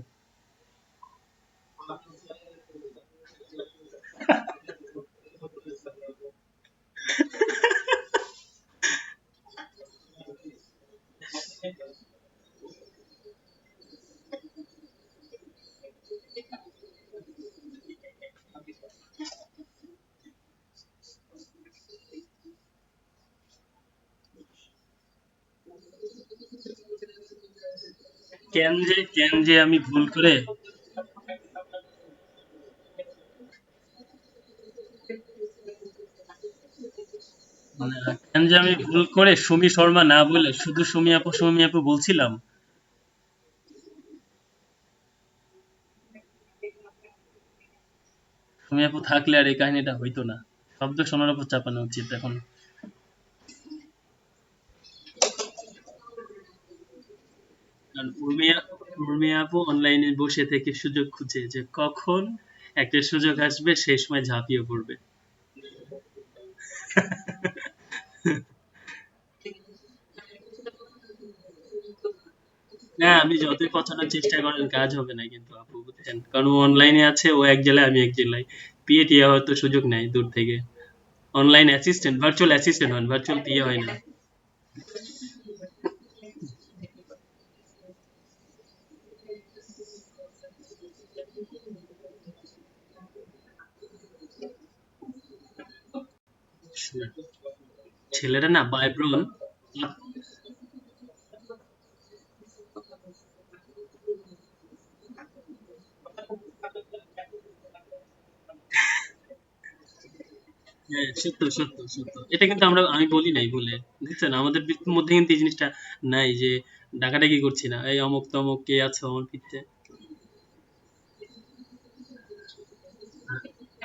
কেন যে আমি ভুল করে, মানে কেন যে আমি ভুল করে সুমি শর্মা না বলে শুধু সুমি আপু বলছিলাম। সুমি আপু থাকলে আর এই কাহিনীটা হইতো না। শব্দ শোনার উপর চাপানো উচিত এখন। কারণ উর্মিয়া আপু অনলাইনে বসে থেকে সুযোগ খুঁজে যে কখন একটা সুযোগ আসবে সেই সময় ঝাঁপিয়ে পড়বে। না, আপনি যতই পচানোর চেষ্টা করেন কাজ হবে না কিন্তু আপু, বুঝছেন? কারণ ও অনলাইনে আছে, ও এক জেলায় আমি এক জেলায়। পিএ টিয়া হয়তো সুযোগ নেয় দূর থেকে। অনলাইন অ্যাসিস্ট্যান্ট, ভার্চুয়াল অ্যাসিস্ট্যান্ট হন, ভার্চুয়াল পিএ হয় না। ছেলেরা না বায়ব্রন। হ্যাঁ, সত্য সত্য সত্য, এটা কিন্তু আমি বলি নাই বলে, বুঝছেন? আমাদের মধ্যে কিন্তু এই জিনিসটা নাই যে ডাকাডাকি করছি না, এই অমুক তমুক কে আছে আমার পিঠে।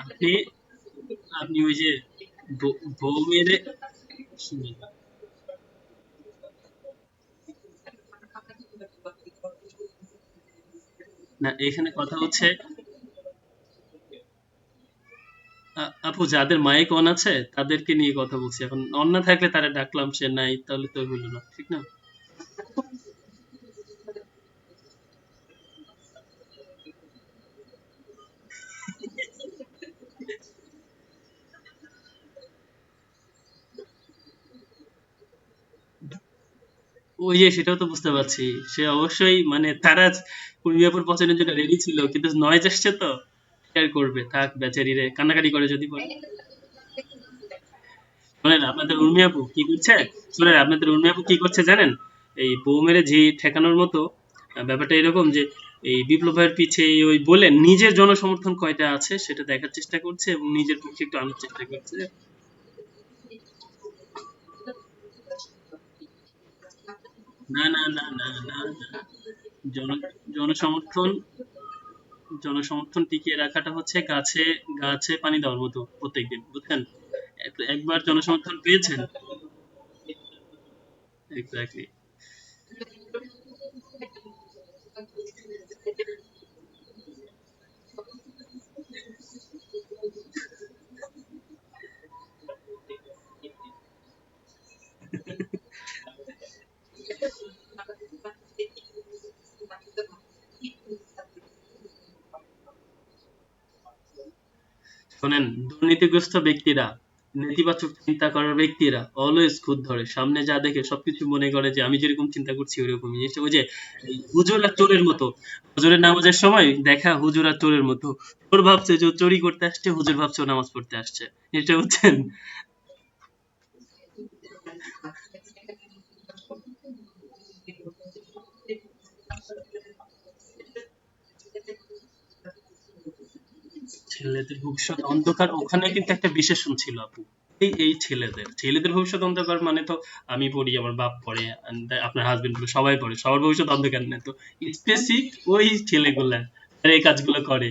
আপনি আপনি ওই যে বউ মেরে, শুনুন, না এখানে কথা হচ্ছে, আপু যাদের মাইক অন আছে তাদেরকে নিয়ে কথা বলছি এখন, অন না থাকলে তারা ডাকলাম, সে নাই, তাহলে তো হইলো না, ঠিক না? ওই যে সেটাও তো বুঝতে পারছি, সে অবশ্যই মানে তারা পূর্ণিয়াপুর পছন্দের জন্য রেডি ছিল, কিন্তু নয়েজ আসছে তো শেয়ার করবে, থাক বেচারি রে, কান্নাকাটি করে যদি পরে। শোনেন আপনাদের উর্মি আপু কি করছে, শোনেন আপনাদের উর্মি আপু কি করছে জানেন? এই বউ মেরে ঝি ঠেকানোর মতো ব্যাপারটা এরকম যে এই বিপ্লব ভাইয়ের পিছে ওই বলে নিজের জনসমর্থন কয়টা আছে সেটা দেখার চেষ্টা করছে এবং নিজের পক্ষে একটু আনার চেষ্টা করছে। না না না না না না, জন জনসমর্থন জনসমর্থন টিকিয়ে রাখাটা হচ্ছে গাছে গাছে পানি দেওয়ার মতো প্রত্যেকদিন, বুঝছেন? একবার জনসমর্থন পেয়েছেন। এক্স্যাক্টলি। শোনেন, দুর্নীতিগ্রস্ত ব্যক্তিরা, নেতিবাচক চিন্তা করার ব্যক্তিরা অলওয়েজ খুঁত ধরে, সামনে যা দেখে সবকিছু মনে করে যে আমি যেরকম চিন্তা করছি ওইরকমই। জিনিসটা ওই যে এই হুজুর আর চোরের মতো, হুজুরের নামাজের সময় দেখা হুজুর আর চোরের মতো, চোর ভাবছে যে ও চুরি করতে আসছে, হুজুর ভাবছে ও নামাজ পড়তে আসছে। এটা বুঝছেন? ছেলেদের ভবিষ্যৎ অন্ধকার, ওখানে কিন্তু একটা বিশেষণ ছিল আপু। এই ছেলেদের ছেলেদের ভবিষ্যৎ অন্ধকার মানে তো আমি পড়ি, আমার বাপ পড়ে, and আপনার হাজবেন্ড পড়ে, সবাই পড়ে, সবার ভবিষ্যৎ অন্ধকার না তো, স্পেসিফিক ওই ছেলেগুলা যারা এই কাজগুলো করে।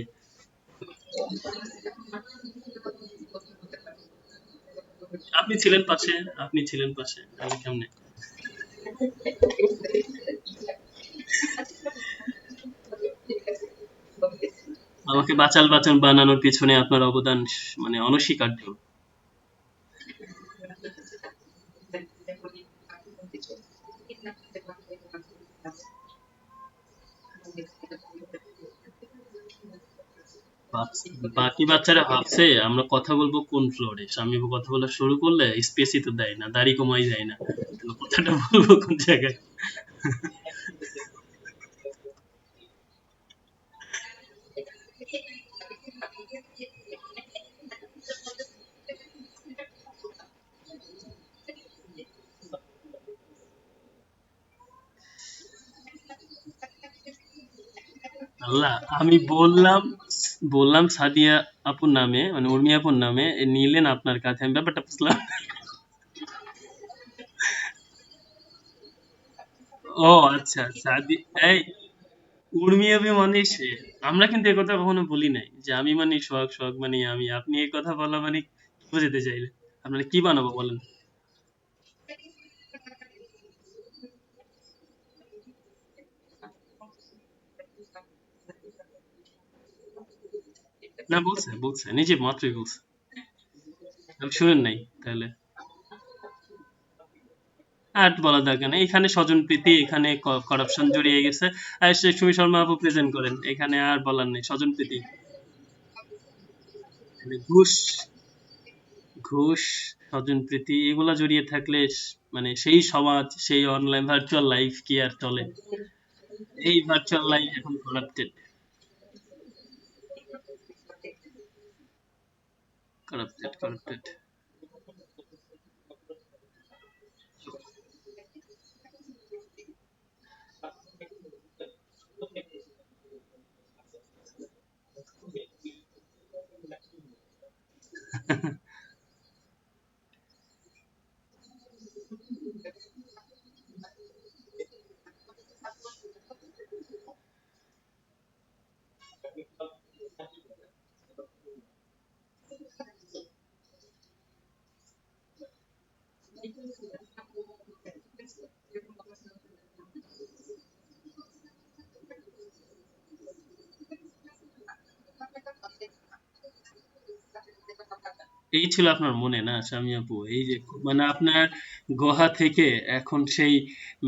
আপনি ছিলেন পাশে, আপনি ছিলেন পাশে, আমি কেমনে? আমাকে বাচাল বাচাল বানানোর পিছনে আপনার অবদান মানে অনস্বীকার্য। বাকি বাচ্চারা ভাবছে আমরা কথা বলবো কোন ফ্লোরে, স্বামী কথা বলা শুরু করলে স্পেসই তো দেয় না, দাড়ি কমাই যায় না, তাহলে কথাটা বলবো কোন জায়গায়? আল্লাহ, আমি বললাম, বললাম সাদিয়া আপুর নামে, মানে উর্মি আপুর নামে, নিলেন আপনার কাছে, আমি ব্যাপারটা বুঝলাম। ও আচ্ছা, সাদি, এই উর্মি আপু মানে সে, আমরা কিন্তু এই কথা কখনো বলি নাই যে আমি মানে সোহাগ, সোহাগ মানে আমি। আপনি এই কথা বলা মানে কি বোঝাতে চাইলেন? আপনারা কি বানাবো বলেন? না, বলছে বলছে, নিজে মাত্রই বলছে। আমি শুনেন নাই তাহলে? আর বলা দরকার নেই, এখানে স্বজন প্রীতি, এখানে করাপশন জড়িয়ে গেছে। আর সে সুমি শর্মা আপু প্রেজেন্ট করেন, এখানে আর বলার নেই, স্বজন প্রীতি। মানে ঘুষ, ঘুষ, স্বজন প্রীতি এগুলা জড়িয়ে থাকলে মানে সেই সমাজ, সেই অনলাইন ভার্চুয়াল লাইফ কি আর চলে? এই ভার্চুয়াল লাইফ এখন করাপ্টেড, করাপ্টেড, করাপ্টেড। এই ছিল আপনার মনে না স্বামী আপু? এই যে মানে আপনার গুহা থেকে এখন সেই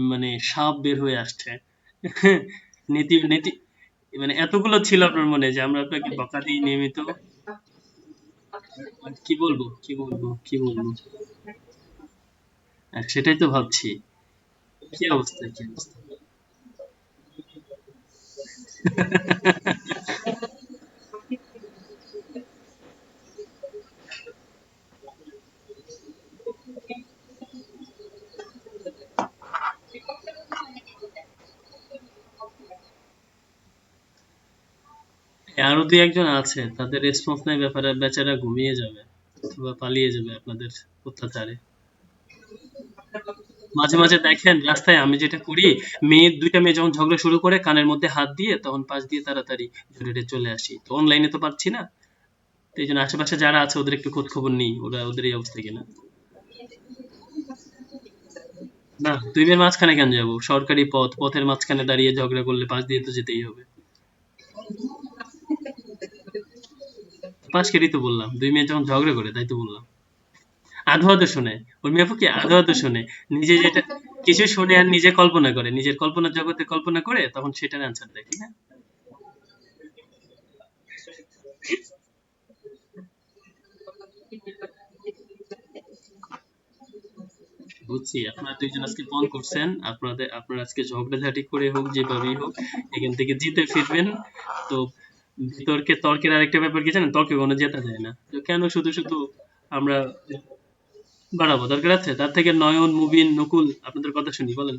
মানে সাপ বের হয়ে আসছে। নীতি নীতি, মানে এতগুলো ছিল আপনার মনে যে আমরা আপনাকে বকা দিই নিয়মিত। কি বলবো, কি বলবো, কি বলবো? সেটাই তো ভাবছি। কি অবস্থা, কি অবস্থা! আরো দুই একজন আছে, তাদের রেসপন্স নাই ব্যাপারে বেচারা ঘুমিয়ে যাবে অথবা পালিয়ে যাবে আপনাদের অত্যাচারে। মাঝে মাঝে দেখেন রাস্তায় আমি যেটা করি, দুইটা মেয়ে যখন ঝগড়া শুরু করে কানের মধ্যে হাত দিয়ে তখন পাশ দিয়ে তাড়াতাড়ি ছুটে চলে আসি, তো অনলাইনে তো পাচ্ছি না। তো এই জন্য আশেপাশে যারা আছে ওদের একটু খোঁজ খবর নিই, ওরা ওদের এই অবস্থা কিনা। না, দুই মেয়ের মাঝখানে কেন যাবো? সরকারি পথ, পথের মাঝখানে দাঁড়িয়ে ঝগড়া করলে পাশ দিয়ে তো যেতেই হবে। পাশ কেটেই তো বললাম, দুই মেয়ে যখন ঝগড়া করে তাই তো বললাম। আধো আধো শোনে, উর্মি আপু কি আধো আধো শোনে? নিজে যেটা কিছু শোনে আর নিজে কল্পনা করে, নিজের কল্পনার জগতে কল্পনা করে তখন সেটার অ্যান্সার দেয়, ঠিক না? বুঝছি, আপনারা দুইজন আজকে ফোন করছেন, আপনারা আজকে ঝগড়াঝাটি করে হোক যেভাবেই হোক এখান থেকে জিতে ফিরবেন। তো বিতর্কে তর্কের আরেকটা ব্যাপার কি জানেন, তর্কে কোনো জেতা যায় না, তো কেন শুধু শুধু আমরা বাড়াবো? দরকার আছে তার থেকে নয়ন, মুবিন, নকুল আপনাদের কথা শুনি, বলেন।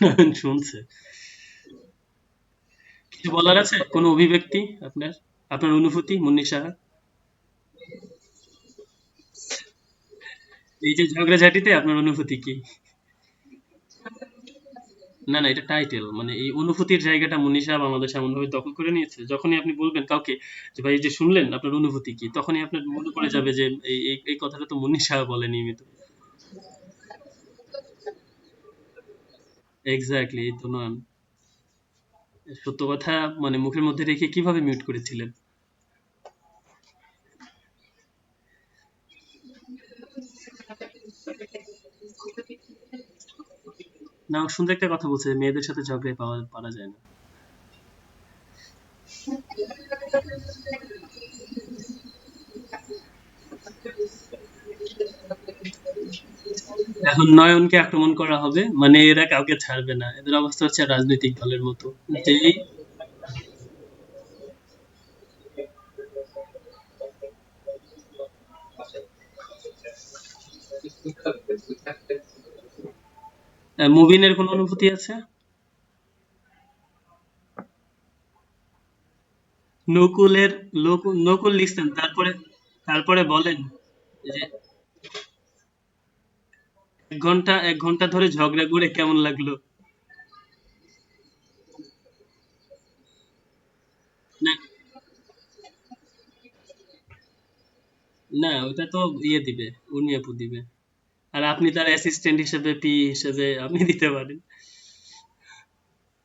নয়ন শুনছে? কিছু বলার আছে, কোনো অভিব্যক্তি আপনার, আপনার অনুভূতি মুন্নি সাহা? এই যে ঝগড়াঝাটিতে আপনার অনুভূতি কি? না না, এটা টাইটেল, মানে এই অনুভূতির জায়গাটা মুন্নি সাহেব আমাদের এমন ভাবে দখল করে নিয়েছে, যখনই আপনি বলবেন কাউকে যে ভাই এই যে শুনলেন আপনার অনুভূতি কি, তখনই আপনার মনে পড়ে যাবে যে এই এই এই কথাটা তো মুন্নি সাহেব বলে নিয়মিত। এক্স্যাক্টলি, এই তো নন। সত্য কথা মানে মুখের মধ্যে রেখে কিভাবে মিউট করেছিলেন? না, ও সুন্দর একটা কথা বলছে, মেয়েদের সাথে ঝগড়ায় পারা যায় না। এখন নয়নকে আক্রমণ করা হবে, মানে এরা কাউকে ছাড়বে না, এদের অবস্থা হচ্ছে রাজনৈতিক দলের মতো। যেই মুবিনের কোনো অনুভূতি আছে? নকুলের নকুল লিখছেন, তারপরে তারপরে বলেন যে 1 ঘন্টা ধরে ঝগড়া করে কেমন লাগলো? না, না ওটা তো ইয়ে দিবে, উর্মি আপু দিবে। আর আপনি তার অ্যাসিস্ট্যান্ট হিসেবে, পি হিসেবে আপনি দিতে পারেন।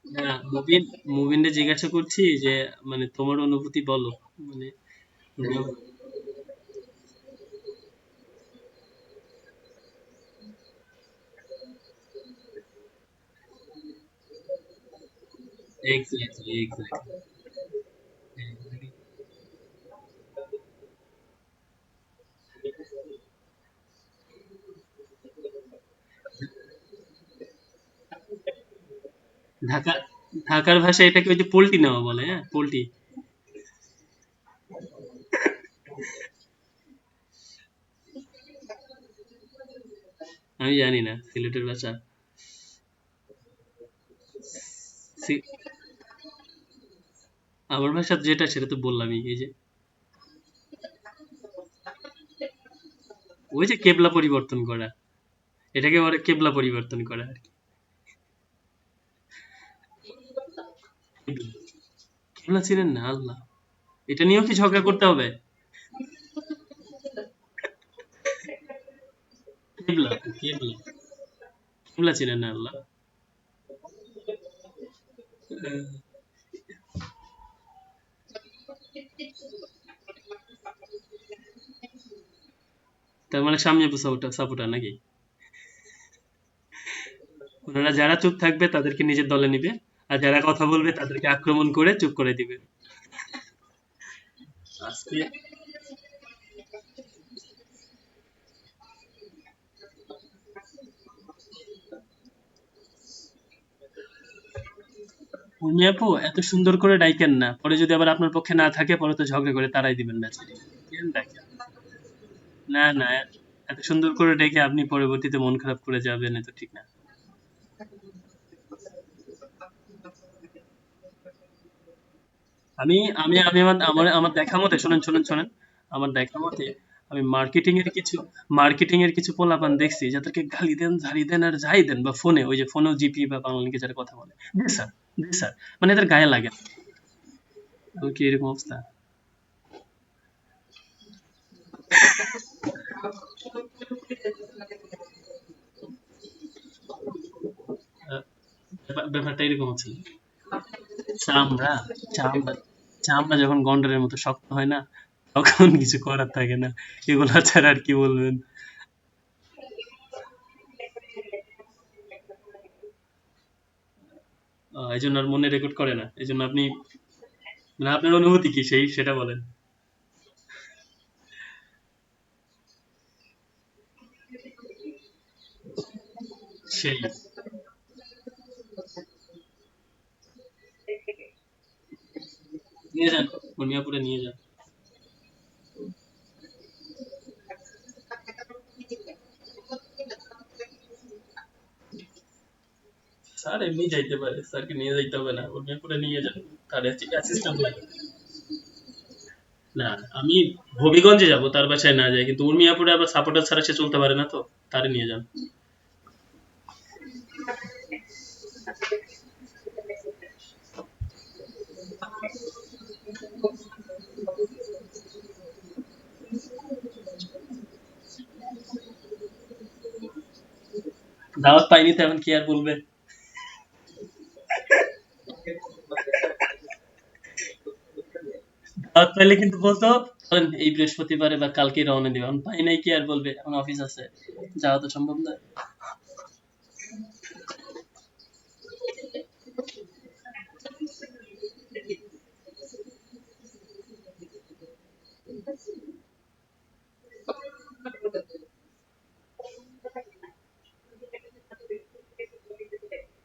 না, মুবিনরে জিজ্ঞাসা করছি যে মানে তোমার অনুভূতি বলো, মানে এক্স্যাক্টলি, এক্স্যাক্টলি। ঢাকা ঢাকার ভাষায় এটাকে ওই যে পোল্টি নেওয়া বলে, হ্যাঁ পোল্টি। আমি জানি না সিলেটের ভাষা। সি- আমার ভাষা যেটা সেটা তো বললামই, এই যে ওই যে কেবলা পরিবর্তন করা, এটাকে বলে কেবলা পরিবর্তন করা আর কি। কেবলা ছিলেন না, আল্লাহ, এটা নিয়েও কি ঝগড়া করতে হবে? কেবলা, কেবলা, কেবলা ছিলেন না আল্লাহ। তার মানে সামনে সাপোর্টার নাকি? ওনারা যারা চুপ থাকবে তাদেরকে নিজের দলে নিবে, আর যারা কথা বলবে তাদেরকে আক্রমণ করে চুপ করে দিবে। আজকে উর্মি আপু এত সুন্দর করে ডাইকেন না, পরে যদি আবার আপনার পক্ষে না থাকে পরে তো ঝগড়া করে তারাই দিবেন ম্যাচ। কেন ডাকেন? না না, এত সুন্দর করে ডেকে আপনি পরবর্তীতে মন খারাপ করে যাবেন, এ তো ঠিক না। আমি আমি আমি আমার আমার আমার দেখা মতে, শোনেন শোনেন শোনেন, আমার দেখা মতে আমি মার্কেটিং এর কিছু পোলাপান দেখছি যাদেরকে গালি দেন, ঝাড়ি দেন, আর যাই দেন, বা ফোনে, ওই যে ফোনেও জিপি বা বাংলা লিঙ্কে যারা কথা বলে, জি স্যার, জি স্যার, মানে এদের গায়ে লাগে না। তো কি এরকম অবস্থা? আহ, ব্যাপারটা এরকম হচ্ছে। চামড়া চামড়া চামড়া যখন গন্ডারের মতো শক্ত হয় না, তখন কিছু করার থাকে না, এগুলা ছাড়া আর কি বলবেন? এই জন্য আর মনে রেকর্ড করে না, এই জন্য আপনি, মানে আপনার অনুভূতি কি সেই সেটা বলেন। সেই নিয়ে যান, মিয়াপুরে নিয়ে যান। স্যার এমনি যাইতে পারে, স্যারকে নিয়ে যাইতে হবে না, মিয়াপুরে নিয়ে যান। তার অ্যাসিস্ট্যান্ট লাগে। না, আমি হবিগঞ্জে যাব, তার বাসায় না যাই, কিন্তু উর্মিয়াপুরে আবার সাপোর্টার ছাড়া সে চলতে পারে না, তো তারে নিয়ে যান। দাওয়াত পাইনি তো এখন কি আর বলবে? দাওয়াত পাইলে কিন্তু বলতো, "চলেন এই বৃহস্পতিবারে বা কালকেই রওনা দিবা।" এখন পাই নাই কি আর বলবে? এখন অফিস আছে। যাওয়া তো সম্ভব না।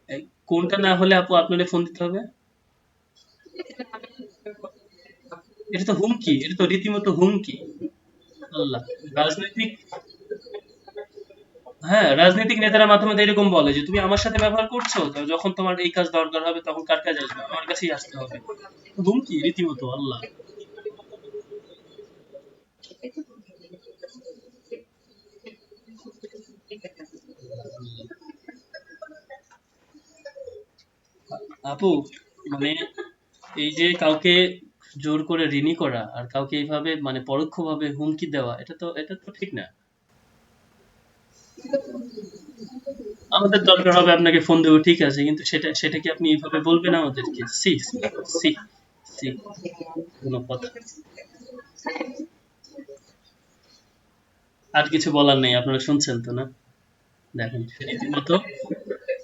এই কোনটা না হলে আপু আপনারে ফোন দিতে হবে? এটা তো হুমকি। এটা তো রীতিমতো হুমকি। আল্লাহ! রাজনৈতিক হ্যাঁ, রাজনৈতিক নেতারা মাঝে, মাঝে এরকম বলে যে, "তুমি আমার সাথে ব্যবহার করছো? তো যখন তোমার এই কাজ দরকার হবে তখন কার কাছে আসবে? আমার কাছেই আসতে হবে।" হুমকি রীতিমতো আল্লাহ! আপু মানে এই যে কাউকে জোর করে ঋণী করা আর কাউকে এইভাবে মানে পরোক্ষভাবে হুমকি দেওয়া এটা তো ঠিক না। আমাদের দরকার হবে আপনাকে ফোন দেবো ঠিক আছে কিন্তু সেটা কি আপনি এইভাবে বলবেন আমাদেরকে? সি সি সি সি কোনো কথা। আর কিছু বলার নেই আপনারা শুনছেন তো না? দেখেন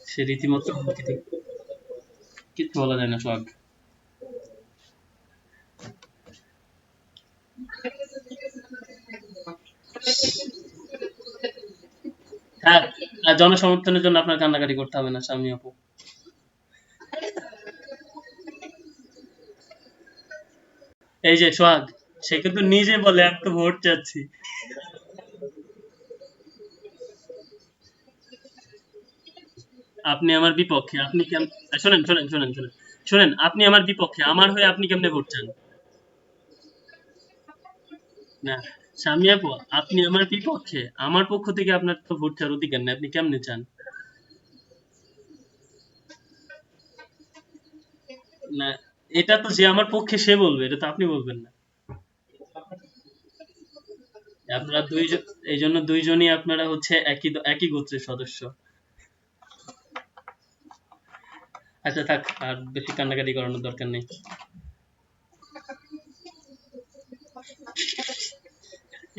সে রীতিমতো হুমকি দিচ্ছে। কিচ্ছু বলা যায় না সোহাগ। হ্যাঁ, আর জনসমর্থনের জন্য আপনার কান্নাকাটি করতে হবে না স্বামী আপু। এই যে সোহাগ, সে কিন্তু নিজে বলে আমি তো ভোট চাচ্ছি। আপনি আমার বিপক্ষে। আপনি কেম শোনেন, আপনি আমার বিপক্ষে। আমার হয়ে আপনি কেমনে ভোট চান? না, স্বামী আপু, আপনি আমার বিপক্ষে। আমার পক্ষ থেকে আপনার তো ভোট চাওয়ার অধিকার নেই। আপনি কেমনে চান? না, এটা তো যে আমার পক্ষে সে বলবে। এটা তো আপনি বলবেন না। আপনারা ২ জন এইজন্য ২ জনই আপনারা হচ্ছে একই গোত্রের সদস্য। আচ্ছা থাক, আর বেশি কান্নাকাটি করানোর দরকার নেই।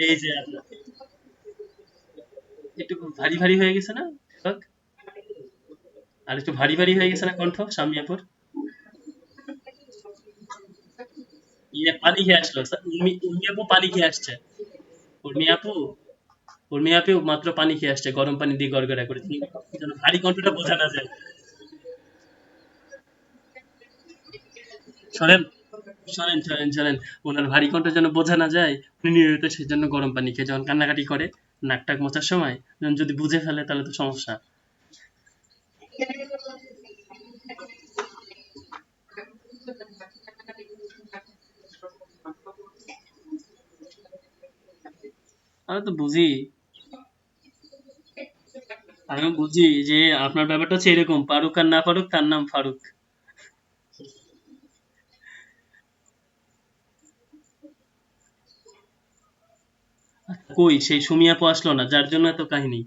এই যে আপনার একটু ভারী, ভারী হয়ে গেছে না? সোহাগ? আর একটু ভারী, ভারী হয়ে গেছে না কণ্ঠ স্বামী আপুর? পানি খেয়ে আসলো। উর্মি আপু পানি খেয়ে আসছে। উর্মি আপু উর্মি আপু মাত্র পানি খেয়ে আসছে। গরম পানি দিয়ে গড়গড়া করে। যেন ভারী কণ্ঠটা বোঝা না যায়। শোনেন, শোনেন। উনার ভারী কণ্ঠ যেন বোঝা না যায়। উনি নিয়মিত সেজন্য গরম পানি খেয়ে যখন কান্নাকাটি করে, নাক টাক মোছার সময়, যদি বুঝে ফেলে তাহলে তো সমস্যা। আমি তো বুঝি, আমি বুঝি যে আপনার ব্যাপারটা হচ্ছে এরকম, পারুক আর না পারুক তার নাম ফারুক। কই সেই সুমি আপু আসলো না যার জন্য এত কাহিনী।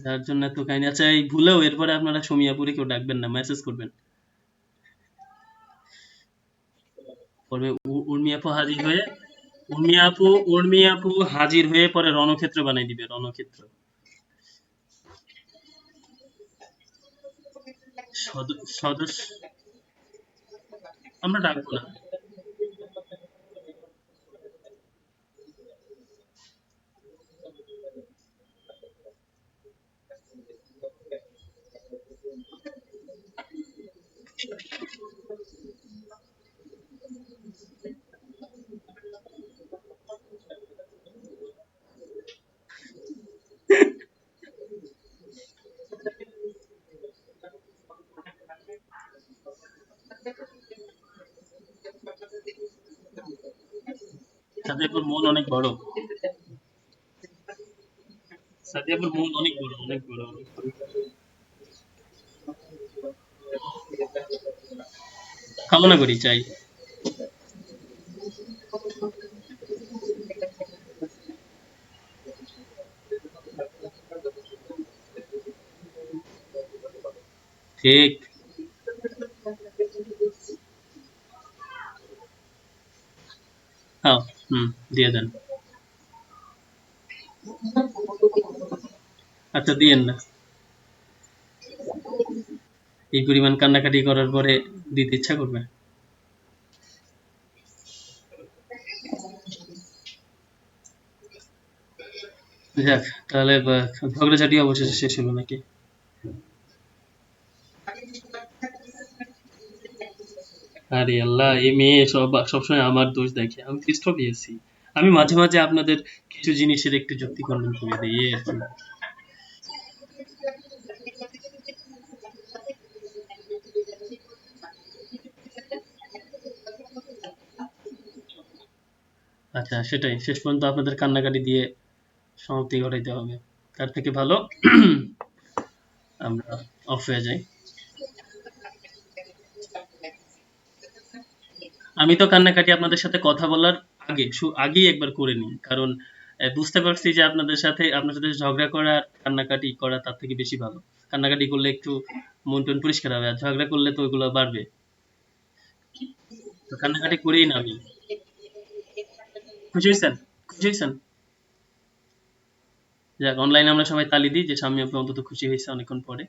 যার জন্য এত কাহিনী। আচ্ছা এই ভুলেও এরপরে আপনারা সুমি আপুরে কেউ ডাকবেন না, মেসেজ করবেন। পরে উর্মি আপু হাজির হয়ে উর্মি আপু হাজির হয়ে পরে রণক্ষেত্র বানাই দিবে, রণক্ষেত্র। সদস্য আমরা ডাকবো না। সাদিয়াপুর মন অনেক বড়। সাদিয়াপুর মন অনেক বড়, অনেক বড়, অনেক বড়। কামনা করি, চাই। ঠিক। হুম, দিয়ে দেন। আচ্ছা, দিয়েন না। এই পরিমাণ কান্নাকাটি করার পরে দিতে ইচ্ছা করবে? যাক, তাহলে ঝগড়াঝাটি অবশেষে শেষ হলো নাকি? আরে আল্লাহ, এই মেয়ে সবসময় আমার দোষ দেখে। আমি তো স্ট্রোক গেছি। আমি মাঝে মাঝে আপনাদের কিছু জিনিসের একটু যুক্তি খণ্ডন করে দিই, এই আর কি। আচ্ছা, সেটাই, শেষ পর্যন্ত আপনাদের কান্নাকাটি দিয়ে সমাপ্তি ঘটাইতে হবে। তার থেকে ভালো আমরা অফ হয়ে যাই। আমি তো কান্নাকাটি আপনাদের সাথে কথা বলার আগেই একবার করে নিই, কারণ বুঝতে পারছি যে আপনার সাথে ঝগড়া করা আর কান্নাকাটি করা তার থেকে বেশি ভালো। কান্নাকাটি করলে একটু মন টন পরিষ্কার হবে, আর ঝগড়া করলে তো ওইগুলো বাড়বে। তো কান্নাকাটি করেই না আমি। খুশি হয়েছেন? খুশি হয়েছেন? যাক, অনলাইনে আমরা সবাই তালি দিই যে স্বামী আপনি অন্তত খুশি হয়েছে অনেকক্ষণ পরে।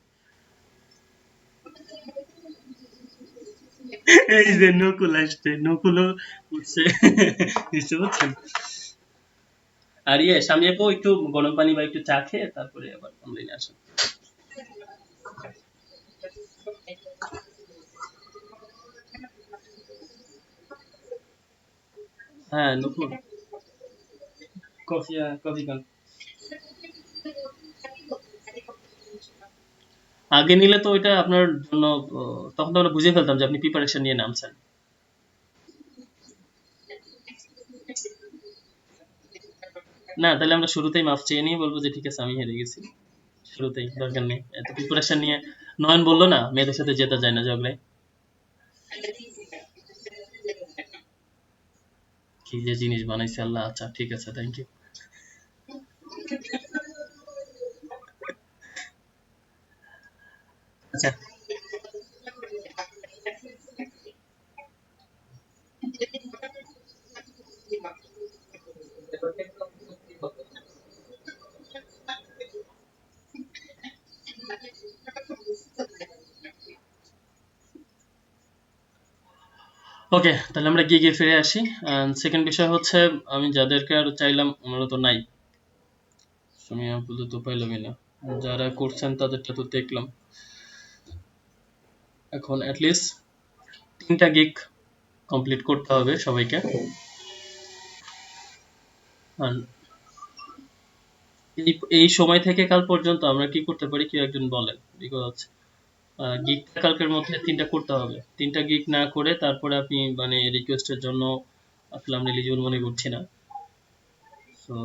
এই যে নকুল আসছে, নকুলও উঠছে। বুঝতে পারছেন? আর স্বামী আপু একটু গরম পানি বা একটু চা খেয়ে তারপরে আবার অনলাইনে আসেন। হ্যাঁ, নকুল। কফি, কফি খান। আগে নিলে তো ওইটা আপনার জন্য, তখন তো আমরা বুঝে ফেলতাম যে আপনি প্রিপারেশন নিয়ে নামছেন। না, তাহলে আমরা শুরুতেই মাফ চেয়ে নিয়ে বলবো যে ঠিক আছে, আমি হেরে গেছি। শুরুতেই দরকার নেই এত প্রিপারেশন নিয়ে। নয়ন বললো না মেয়েদের সাথে জেতা যায় না ঝগড়ায়। কি যে জিনিস বানাইছে আল্লাহ! আচ্ছা, ঠিক আছে, থ্যাংক ইউ। আচ্ছা, ওকে, তাহলে আমরা গিয়ে গিয়ে ফিরে আসি। সেকেন্ড বিষয় হচ্ছে, আমি যাদেরকে আরো চাইলাম ওনারা তো নাই। আমি আপাতত পাইলামই না। যারা করছেন তাদেরটা তো দেখলাম। এখন অ্যাটলিস্ট 3টা গিগ কমপ্লিট করতে হবে সবাইকে। আর এই এই সময় থেকে কাল পর্যন্ত আমরা কি করতে পারি, কেউ একজন বলেন। বিকজ গিগটা কালকের মধ্যে 3টা করতে হবে। 3টা গিগ না করে তারপরে আপনি মানে রিকোয়েস্টের জন্য আসলে আমরা এলিজিবল মনে করছি না। তো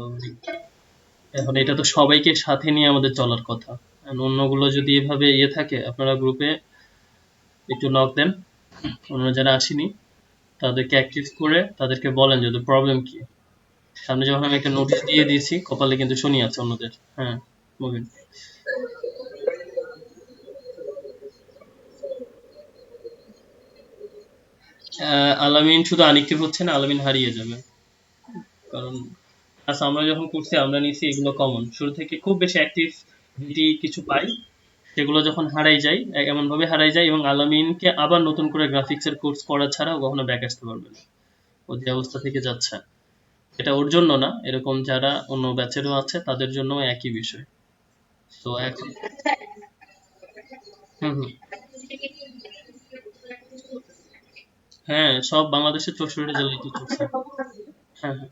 এখন এটা তো সবাইকে সাথে নিয়ে আমাদের চলার কথা। আর অন্যগুলো যদি এভাবে থাকে, আপনারা গ্রুপে একটু নক দেন। অন্যরা যারা আসেনি তাদেরকে অ্যাক্টিভ করে তাদেরকে বলেন যে ওদের প্রবলেম কি। সামনে যখন আমি একটা নোটিশ দিয়ে দিয়েছি, কপালে কিন্তু শনি আছে অন্যদের। হ্যাঁ, মুভিন। আলামিন শুধু আনএক্টিভ হচ্ছে না, আলামিন হারিয়ে যাবে। কারণ আচ্ছা, আমরা যখন করছি আমরা নিছি এগুলো কমন শুরু থেকে, খুব বেশি অ্যাক্টিভিটি কিছু পাই, সেগুলো যখন হারাই যায়, এমন ভাবে হারাই যায়, এবং আলামিনকে আবার নতুন করে গ্রাফিক্সের কোর্স করা ছাড়া ও কখনো ব্যাক আসতে পারবে না। ও যে অবস্থা থেকে যাচ্ছে, এটা ওর জন্য না, এরকম যারা অন্য ব্যাচেরও আছে তাদের জন্য একই বিষয়। তো এখন হুম হুম, হ্যাঁ, সব বাংলাদেশের 64 জেলায় তো চলছে। হ্যাঁ হ্যাঁ,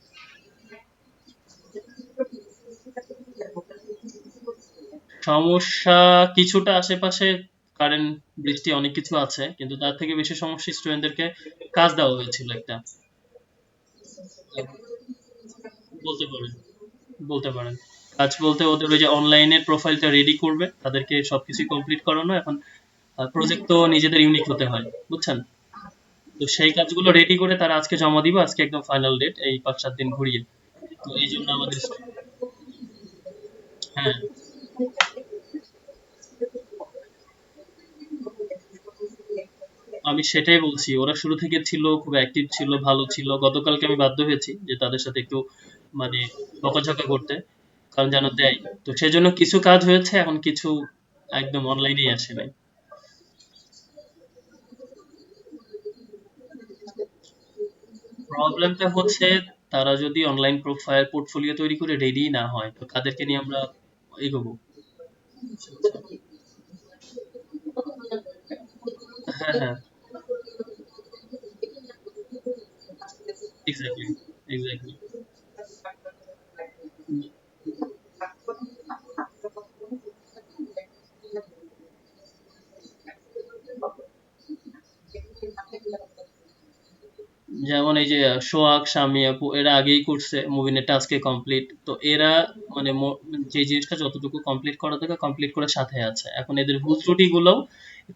সমস্যা কিছুটা আশেপাশে, কারেন্ট, বৃষ্টি, অনেক কিছু আছে, কিন্তু তার থেকে বেশি সমস্যা স্টুডেন্টদেরকে কাজ দেওয়া হয়েছিল একটা। বলতে পারেন, বলতে পারেন। কাজ বলতে ওদের ওই যে অনলাইনের প্রোফাইলটা রেডি করবে, তাদেরকে সবকিছু কমপ্লিট করানো। এখন প্রজেক্ট তো নিজেদের ইউনিক হতে হয়, বুঝছেন? তো সেই কাজগুলো রেডি করে তারা আজকে জমা দিবে, আজকে একদম ফাইনাল ডেট, এই 5-7 দিন ঘুরিয়ে। তো এই জন্য আমাদের, হ্যাঁ, আমি সেটাই বলছি, ওরা শুরু থেকে ছিল, খুব অ্যাক্টিভ ছিল, ভালো ছিল। গতকালকে আমি বাধ্য হয়েছি যে তাদের সাথে একটু মানে বকাঝকা করতে, কারণ যেন দেয়। তো সেজন্য কিছু কাজ হয়েছে, এখন কিছু একদম অনলাইনেই আসে নাই। প্রবলেমটা হচ্ছে তারা যদি অনলাইন প্রোফাইল পোর্টফোলিও তৈরি করে রেডি না হয়, তো তাদেরকে নিয়ে আমরা এগোবো। হ্যাঁ, হ্যাঁ, এক্স্যাক্টলি, এক্স্যাক্টলি। যেমন এই যে সোহাগ, শামি আপু এরা আগেই করছে মুভিনের টাস্কে কমপ্লিট, তো এরা মানে যে জিনিসটা যতটুকু কমপ্লিট করা থাকে কমপ্লিট করে সাথে আছে। এখন এদের ভুল ত্রুটি গুলোও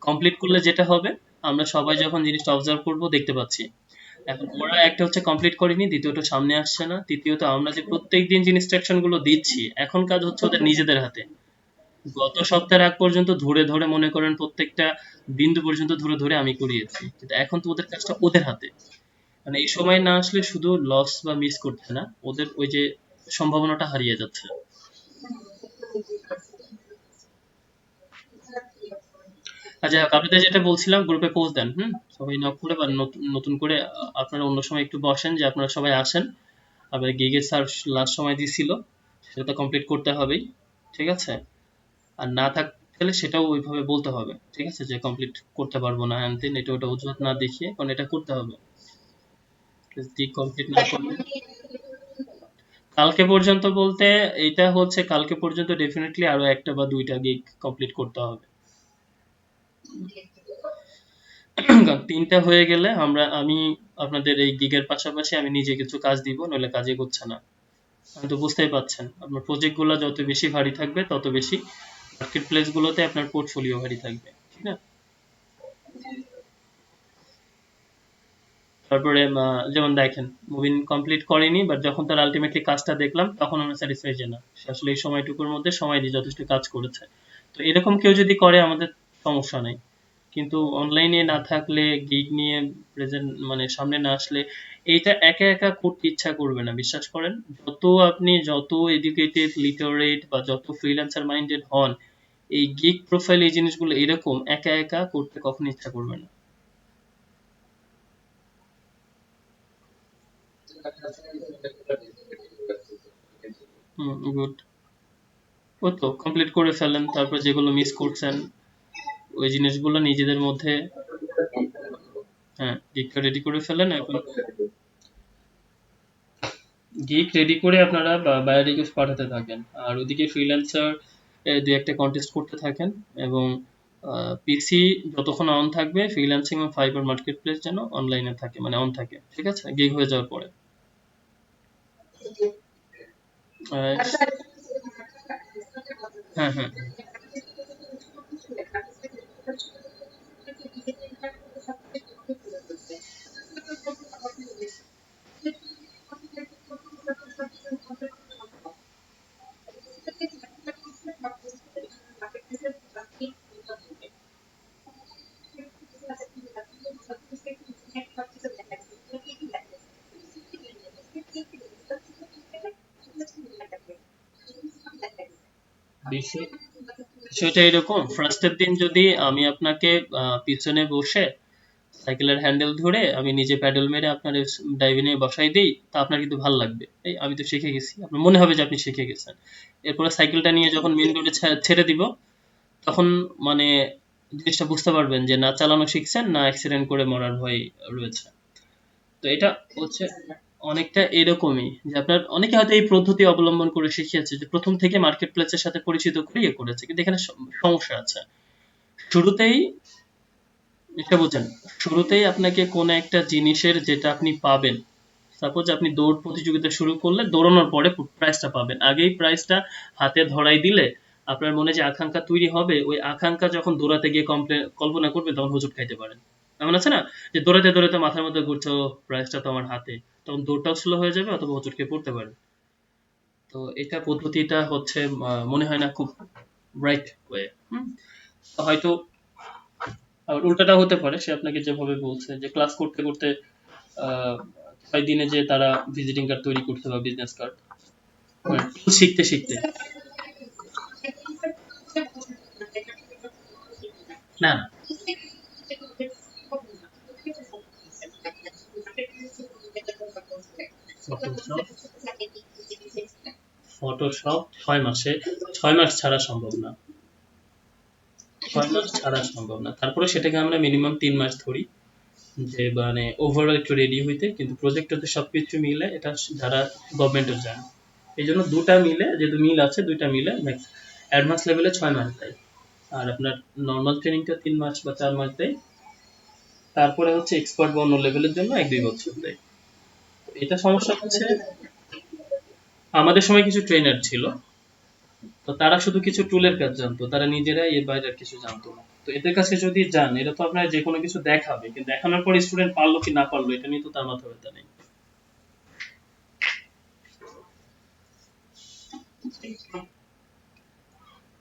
কমপ্লিট করলে যেটা হবে, আমরা সবাই যখন জিনিসটা অবজার্ভ করব দেখতে পাচ্ছি। এখন ওরা একটা হচ্ছে কমপ্লিট করেনি, দ্বিতীয়ত সামনে আসছে না, তৃতীয়ত আমরা যে প্রত্যেকদিন যে ইনস্ট্রাকশন গুলো দিচ্ছি, এখন কাজ হচ্ছে ওদের নিজেদের হাতে। গত সপ্তাহের আগ পর্যন্ত ধরে ধরে মনে করেন প্রত্যেকটা বিন্দু পর্যন্ত ধরে ধরে আমি করিয়েছি, কিন্তু এখন তো ওদের কাজটা ওদের হাতে। মানে এই সময় না আসলে শুধু লস বা মিস করছে না, ওদের ওই যে সম্ভাবনাটা হারিয়ে যাচ্ছে। আচ্ছা, আপনাদের যেটা বলছিলাম গ্রুপে পোস্ট দেন, সবাই নক করে বা নতুন নতুন করে আপনারা অন্য সময় একটু বসেন যে আপনারা সবাই আসেন। আবার গিগের স্যার লাস্ট সময় দিছিল, সেটা তো কমপ্লিট করতে হবেই, ঠিক আছে? আর না থাকলে সেটাও ওইভাবে বলতে হবে, ঠিক আছে, যে কমপ্লিট করতে পারবো না, হ্যান ত্যান, এটা ওটা অজুহাত না দেখিয়ে, কারণ এটা করতে হবে। দিক কমপ্লিট না করলে কালকে পর্যন্ত বলতে, এটা হচ্ছে কালকে পর্যন্ত ডেফিনেটলি আরো একটা বা দুইটা গিগ কমপ্লিট করতে হবে। কারণ তিনটা হয়ে গেলে আমি আপনাদের এই গিগের পাশাপাশি আমি নিজে কিছু কাজ দিব, নইলে কাজই করছে না। আমি তো বুঝতেই পাচ্ছেন, আপনার প্রজেক্ট গুলো যত বেশি ভারী থাকবে তত বেশি মার্কেট প্লেস গুলোতে আপনার পোর্টফোলিও ভারী থাকবে, ঠিক না? তারপরে যেমন দেখেন, মুভিন কমপ্লিট করেনি, বাট যখন তার আলটিমেটলি কাজটা দেখলাম তখন আমরা স্যাটিসফাই যে না, সে আসলে এই সময়টুকুর মধ্যে সময় দিয়ে যথেষ্ট কাজ করেছে। তো এরকম কেউ যদি করে আমাদের সমস্যা নেই, কিন্তু অনলাইনে না থাকলে, গিগ নিয়ে প্রেজেন্ট মানে সামনে না আসলে, এইটা একা একা করতে ইচ্ছা করবে না, বিশ্বাস করেন। যত এডুকেটেড লিটারেট বা যত ফ্রিল্যান্সার মাইন্ডেড হন, এই গিগ প্রোফাইল এই জিনিসগুলো এরকম একা একা করতে কখনো ইচ্ছা করবে না। হুম, গুড। ওই তো কমপ্লিট করে ফেলেন, তারপর যেগুলো মিস করছেন ওই জিনিসগুলো নিজেদের মধ্যে, হ্যাঁ, গিগটা রেডি করে ফেলেন এখন। গিগ রেডি করে আপনারা বায়োর রিকোয়েস্ট পাঠাতে থাকেন, আর ওদিকে ফ্রিল্যান্সার দুই একটা কন্টেস্ট করতে থাকেন। এবং পিসি যতক্ষণ অন থাকবে, ফ্রিল্যান্সিং এবং ফাইবার মার্কেট প্লেস যেন অনলাইনে থাকে, মানে অন থাকে, ঠিক আছে, গিগ হয়ে যাওয়ার পরে। আহ, হ্যাঁ, হ্যাঁ, বিষয় বিষয়টা এরকম, ফার্স্টের দিন যদি আমি আপনাকে পিছনে বসে সাইকেলের হ্যান্ডেল ধরে আমি নিজে প্যাডেল মেরে আপনার ড্রাইভিংয়ে বসাই দিই, তা আপনার কিন্তু ভালো লাগবে, এই আমি তো শিখে গেছি, আপনার মনে হবে যে আপনি শিখে গেছেন। এরপরে সাইকেলটা নিয়ে যখন মেন রোডে ছেড়ে দিব, তখন মানে জিনিসটা বুঝতে পারবেন যে না চালানো শিখছেন, না অ্যাক্সিডেন্ট করে মরার ভয় রয়েছে। তো এটা হচ্ছে অনেকটা এরকমই, যে আপনার অনেকে হয়তো এই পদ্ধতি অবলম্বন করে শিখিয়েছে, যে প্রথম থেকে মার্কেট প্লেসের সাথে পরিচিত করে ইয়ে করেছে, কিন্তু এখানে সমস্যা আছে। শুরুতেই এটা বোঝেন, শুরুতেই আপনাকে কোন একটা জিনিসের যেটা আপনি পাবেন, সাপোজ আপনি দৌড় প্রতিযোগিতা শুরু করলে, দৌড়ানোর পরে প্রাইজটা পাবেন, আগেই প্রাইজটা হাতে ধরাই দিলে আপনার মনে যে আকাঙ্ক্ষা তৈরি হবে, ওই আকাঙ্ক্ষা যখন দৌড়াতে গিয়ে কল্পনা করবেন তখন হোঁচট খাইতে পারেন। এমন আছে না, যে দৌড়াতে দৌড়াতে মাথার মধ্যে ঘুরছে, ও প্রাইজটা তো আমার হাতে, তখন দৌড়টাও স্লো হয়ে যাবে অথবা হোঁচট খেয়ে পড়তে পারেন। তো এটা পদ্ধতিটা হচ্ছে মনে হয় না খুব রাইট ওয়ে। হয়তো আবার উল্টাটা হতে পারে, সে আপনাকে যেভাবে বলছে যে ক্লাস করতে করতে 6 দিনে যে তারা ভিজিটিং কার্ড তৈরি করতে বা বিজনেস কার্ড, মানে শিখতে শিখতে। না, ফটোশপ, 6 মাসে, 6 মাস ছাড়া সম্ভব না। 6 মাস ছাড়া সম্ভব না, তারপরে সেটাকে আমরা মিনিমাম 3 মাস ধরি, যে মানে ওভারঅল একটু রেডি হইতে। কিন্তু প্রজেক্টটাতে সবকিছু মিলে এটা যারা গভর্নমেন্টের যায়, এই জন্য দুটা মিলে, যেহেতু মিল আছে দুইটা মিলে অ্যাডভান্স লেভেলে 6 মাস দেয়, আর আপনার নর্মাল ট্রেনিংটা 3 মাস বা 4 মাস দেয়। তারপরে হচ্ছে এক্সপার্ট বা অন্য লেভেলের জন্য 1-2 বছর দেয়। এটা সমস্যা হচ্ছে, আমাদের সময় কিছু ট্রেনার ছিল, তো তারা শুধু কিছু টুলের কাজ জানতো, তারা নিজেরাই এর বাইরে আর কিছু জানতো না। তো এদের কাছে যদি যান, এরা তো আপনার যে কোনো কিছু দেখাবে, কিন্তু দেখানোর পর স্টুডেন্ট পারলো কি না পারলো এটা নিয়ে তো তার মাথা ব্যথা নেই।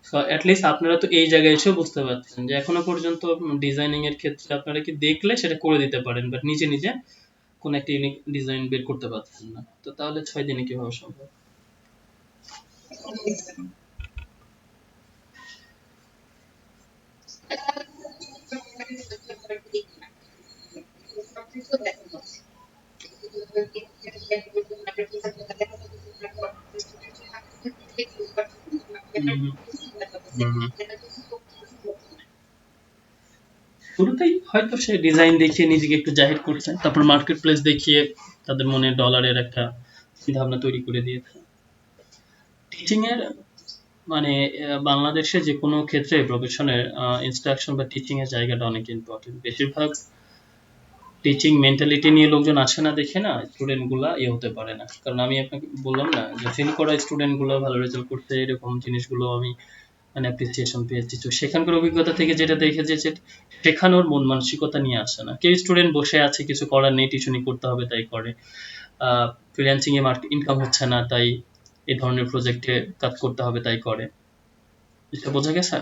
সো লিস্ট আপনারা তো এই জায়গায় এসেও বুঝতে পারছেন যে এখনো পর্যন্ত ডিজাইনিং এর ক্ষেত্রে আপনারা কি দেখলে সেটা করে দিতে পারেন, বাট নিজে নিজে কোন একটা ইউনিক ডিজাইন বের করতে পারছেন না। তো তাহলে 6 দিনে কিভাবে সম্ভব? হুম, হুম, হুম। শুরুতেই হয়তো সে ডিজাইন দেখিয়ে নিজেকে একটু জাহির করেছে, তারপর মার্কেট প্লেস দেখিয়ে তাদের মনে ডলারের একটা চিন্তা ভাবনা তৈরি করে দিয়েছে। টিচিং এর মানে বাংলাদেশে যে কোনো ক্ষেত্রে প্রফেশনের ইনস্ট্রাকশন বা টিচিং এর জায়গাটা অনেক ইম্পর্টেন্ট। বেশিরভাগ টিচিং মেন্টালিটি নিয়ে লোকজন আসে না দেখে না স্টুডেন্ট গুলা হতে পারে না। কারণ আমি আপনাকে বললাম না যে ফিল করা স্টুডেন্ট গুলো ভালো রেজাল্ট করতে, এরকম জিনিসগুলো আমি মানে অ্যাপ্রিসিয়েশন পেয়েছি। তো সেখানকার অভিজ্ঞতা থেকে যেটা দেখেছি যে শেখানোর মন মানসিকতা নিয়ে আসে না। কেউ স্টুডেন্ট বসে আছে, কিছু করার নেই, টিউশনি করতে হবে তাই করে, ফ্রিল্যান্সিং এ মার্কেট ইনকাম হচ্ছে না তাই এই ধরনের প্রজেক্টে কাজ করতে হবে তাই করে। এটা বোঝা গেছে?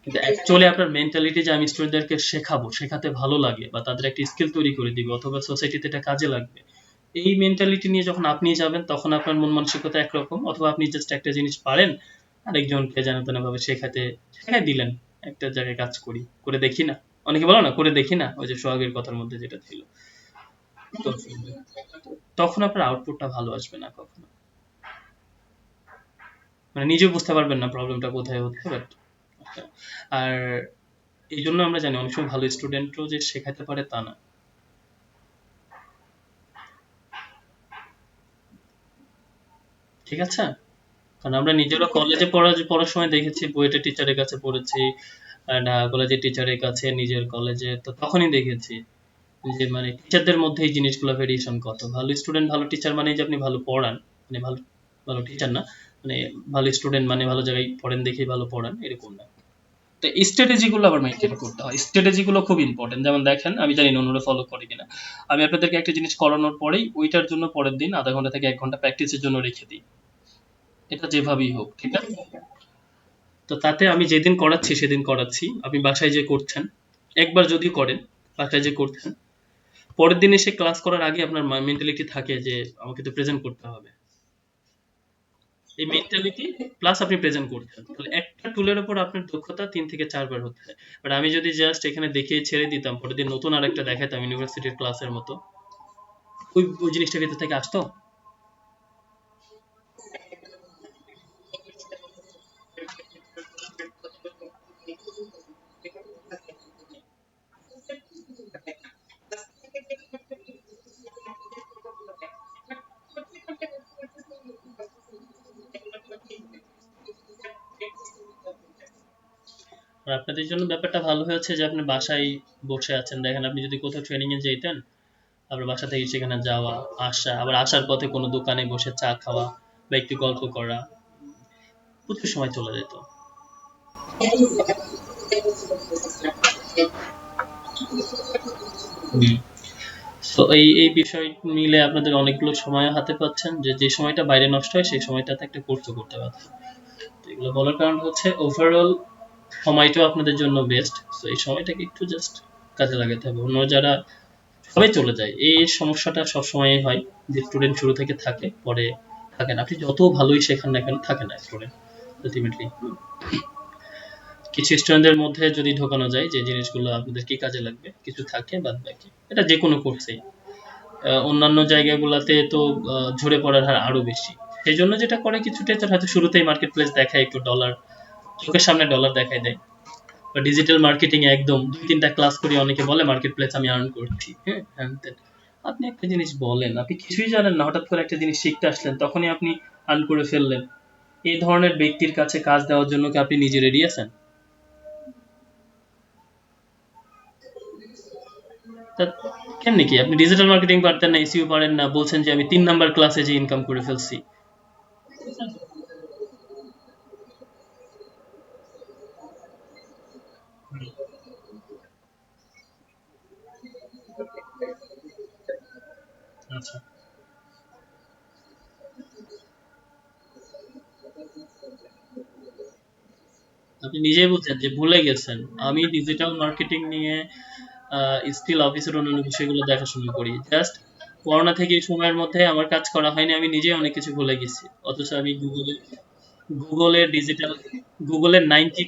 কিন্তু অ্যাকচুয়ালি আপনার মেন্টালিটি যে আমি স্টুডেন্টদেরকে শেখাবো, শেখাতে ভালো লাগে বা তাদের একটা স্কিল তৈরি করে দিবে অথবা সোসাইটিতে এটা কাজে লাগবে, এই মেন্টালিটি নিয়ে যখন আপনি যাবেন তখন আপনার মন মানসিকতা একরকম, অথবা আপনি জাস্ট একটা জিনিস পারেন আরেকজনকে জানা তেনা ভাবে শেখাই দিলেন। একটা জায়গায় কাজ করি, করে দেখি না, অনেকে বলো না করে দেখি না, ওই যে সোহাগের কথার মধ্যে যেটা ছিল। তো তখন আপনার আউটপুটটা ভালো আসবে না কখনো, মানে নিজেও বুঝতে পারবেন না প্রবলেমটা কোথায় হচ্ছে। বাট আর এই জন্য আমরা জানি অনেক সময় ভালো স্টুডেন্টও যে শেখাতে পারে তা না। ঠিক আছে? কারণ আমরা নিজেরা কলেজে পড়ার সময় দেখেছি, বুয়েটের টিচারের কাছে পড়েছি, ঢাকা কলেজের টিচারের কাছে, নিজের কলেজে, তো তখনই দেখেছি যে মানে টিচারদের মধ্যে এই জিনিসগুলো ভেরিয়েশন কত। ভালো স্টুডেন্ট ভালো টিচার মানে যে আপনি ভালো পড়ান, মানে ভালো ভালো টিচার না, মানে ভালো স্টুডেন্ট মানে ভালো জায়গায় পড়েন দেখেই ভালো পড়ান এরকম না। তো স্ট্র্যাটেজি গুলো আবার মেনটেন করতে হয়, স্ট্র্যাটেজি গুলো খুব ইম্পর্টেন্ট। যেমন দেখেন, আমি জানি না অন্যরা ফলো করে কিনা, আমি আপনাদেরকে একটা জিনিস করানোর পরেই ওইটার জন্য পরের দিন আধা ঘন্টা থেকে 1 ঘন্টা প্র্যাকটিসের জন্য রেখে দিই, এটা যেভাবেই হোক, ঠিক আছে? তো তাতে আমি যেদিন করাচ্ছি সেদিন করাচ্ছি, আপনি বাসায় যে করছেন, একবার যদি করেন বাসায় যে করছেন, পরের দিন এসে ক্লাস করার আগে আপনার মেন্টালিটি থাকে যে আমাকে তো প্রেজেন্ট করতে হবে। এই মেন্টালিটি প্লাস আপনি প্রেজেন্ট করছেন, তাহলে একটা টুলের উপর আপনার দক্ষতা 3 থেকে 4 বার হচ্ছে। বাট আমি যদি জাস্ট এখানে দেখিয়ে ছেড়ে দিতাম, পরের দিন নতুন আরেকটা দেখাতাম ইউনিভার্সিটির ক্লাসের মতো, ওই জিনিসটা ভেতর থেকে আসতো। আর আপনাদের জন্য ব্যাপারটা ভালো হয়েছে যে আপনি বাসায় বসে আছেন। দেখেন, আপনি যদি কোথাও ট্রেনিং এ যেতেন, আপনার বাসা থেকে সেখানে যাওয়া, আসা, আবার আসার পথে কোনো দোকানে বসে চা খাওয়া বা একটু গল্প করা, প্রচুর সময় চলে যেত। হুম। তো এই বিষয় মিলে আপনাদের অনেকগুলো সময় হাতে পাচ্ছেন, যে সময়টা বাইরে নষ্ট হয় সেই সময়টাতে একটা কোর্সও করতে পারছেন। তো এগুলো বলার কারণ হচ্ছে ওভারঅল সময়টাও আপনাদের জন্য বেস্ট। তো এই সময়টাকে একটু জাস্ট কাজে লাগাতে হবে। অন্য যারা সবাই চলে যায়, এই সমস্যাটা সবসময় হয় যে স্টুডেন্ট শুরু থেকে থাকে, পরে থাকে না। আপনি যত ভালোই শেখান না কেন, থাকে না স্টুডেন্ট আলটিমেটলি। কিছু স্টুডেন্টদের মধ্যে যদি ঢোকানো যায় যে জিনিসগুলো আপনাদের কি কাজে লাগবে, কিছু থাকে বাদ বাকি, এটা যে কোনো কোর্সেই। অন্যান্য জায়গাগুলোতে তো ঝরে পড়ার হার আরো বেশি। সেই জন্য যেটা করে কিছু টিচার হয়তো শুরুতেই মার্কেট প্লেস দেখায়, একটু ডলার, চোখের সামনে ডলার দেখায় দেয়। বা ডিজিটাল মার্কেটিং একদম ২-৩টা ক্লাস করে অনেকে বলে মার্কেট প্লেস আমি আর্ন করছি, হ্যাঁ হ্যান ত্যান। আপনি একটা জিনিস বলেন, আপনি কিছুই জানেন না, হঠাৎ করে একটা জিনিস শিখতে আসলেন, তখনই আপনি আর্ন করে ফেললেন। এই ধরনের ব্যক্তির কাছে কাজ দেওয়ার জন্য কি আপনি নিজে রেডি আছেন? তা কেমনে কি আপনি ডিজিটাল মার্কেটিং পারতেন না, এসইও পারেন না, বলছেন যে আমি ৩ নাম্বার ক্লাসে যে ইনকাম করে ফেলছি। আচ্ছা, আপনি নিজেই বলছেন যে ভুলে গেছেন। আমি ডিজিটাল মার্কেটিং নিয়ে স্টিল অফিসের অন্যান্য বিষয়গুলো দেখাশোনা করি। জাস্ট করোনা থেকে এই সময়ের মধ্যে আমার কাজ করা হয়নি, আমি নিজেই অনেক কিছু ভুলে গেছি। অথচ আমি গুগলের ডিজিটাল, গুগলের 90,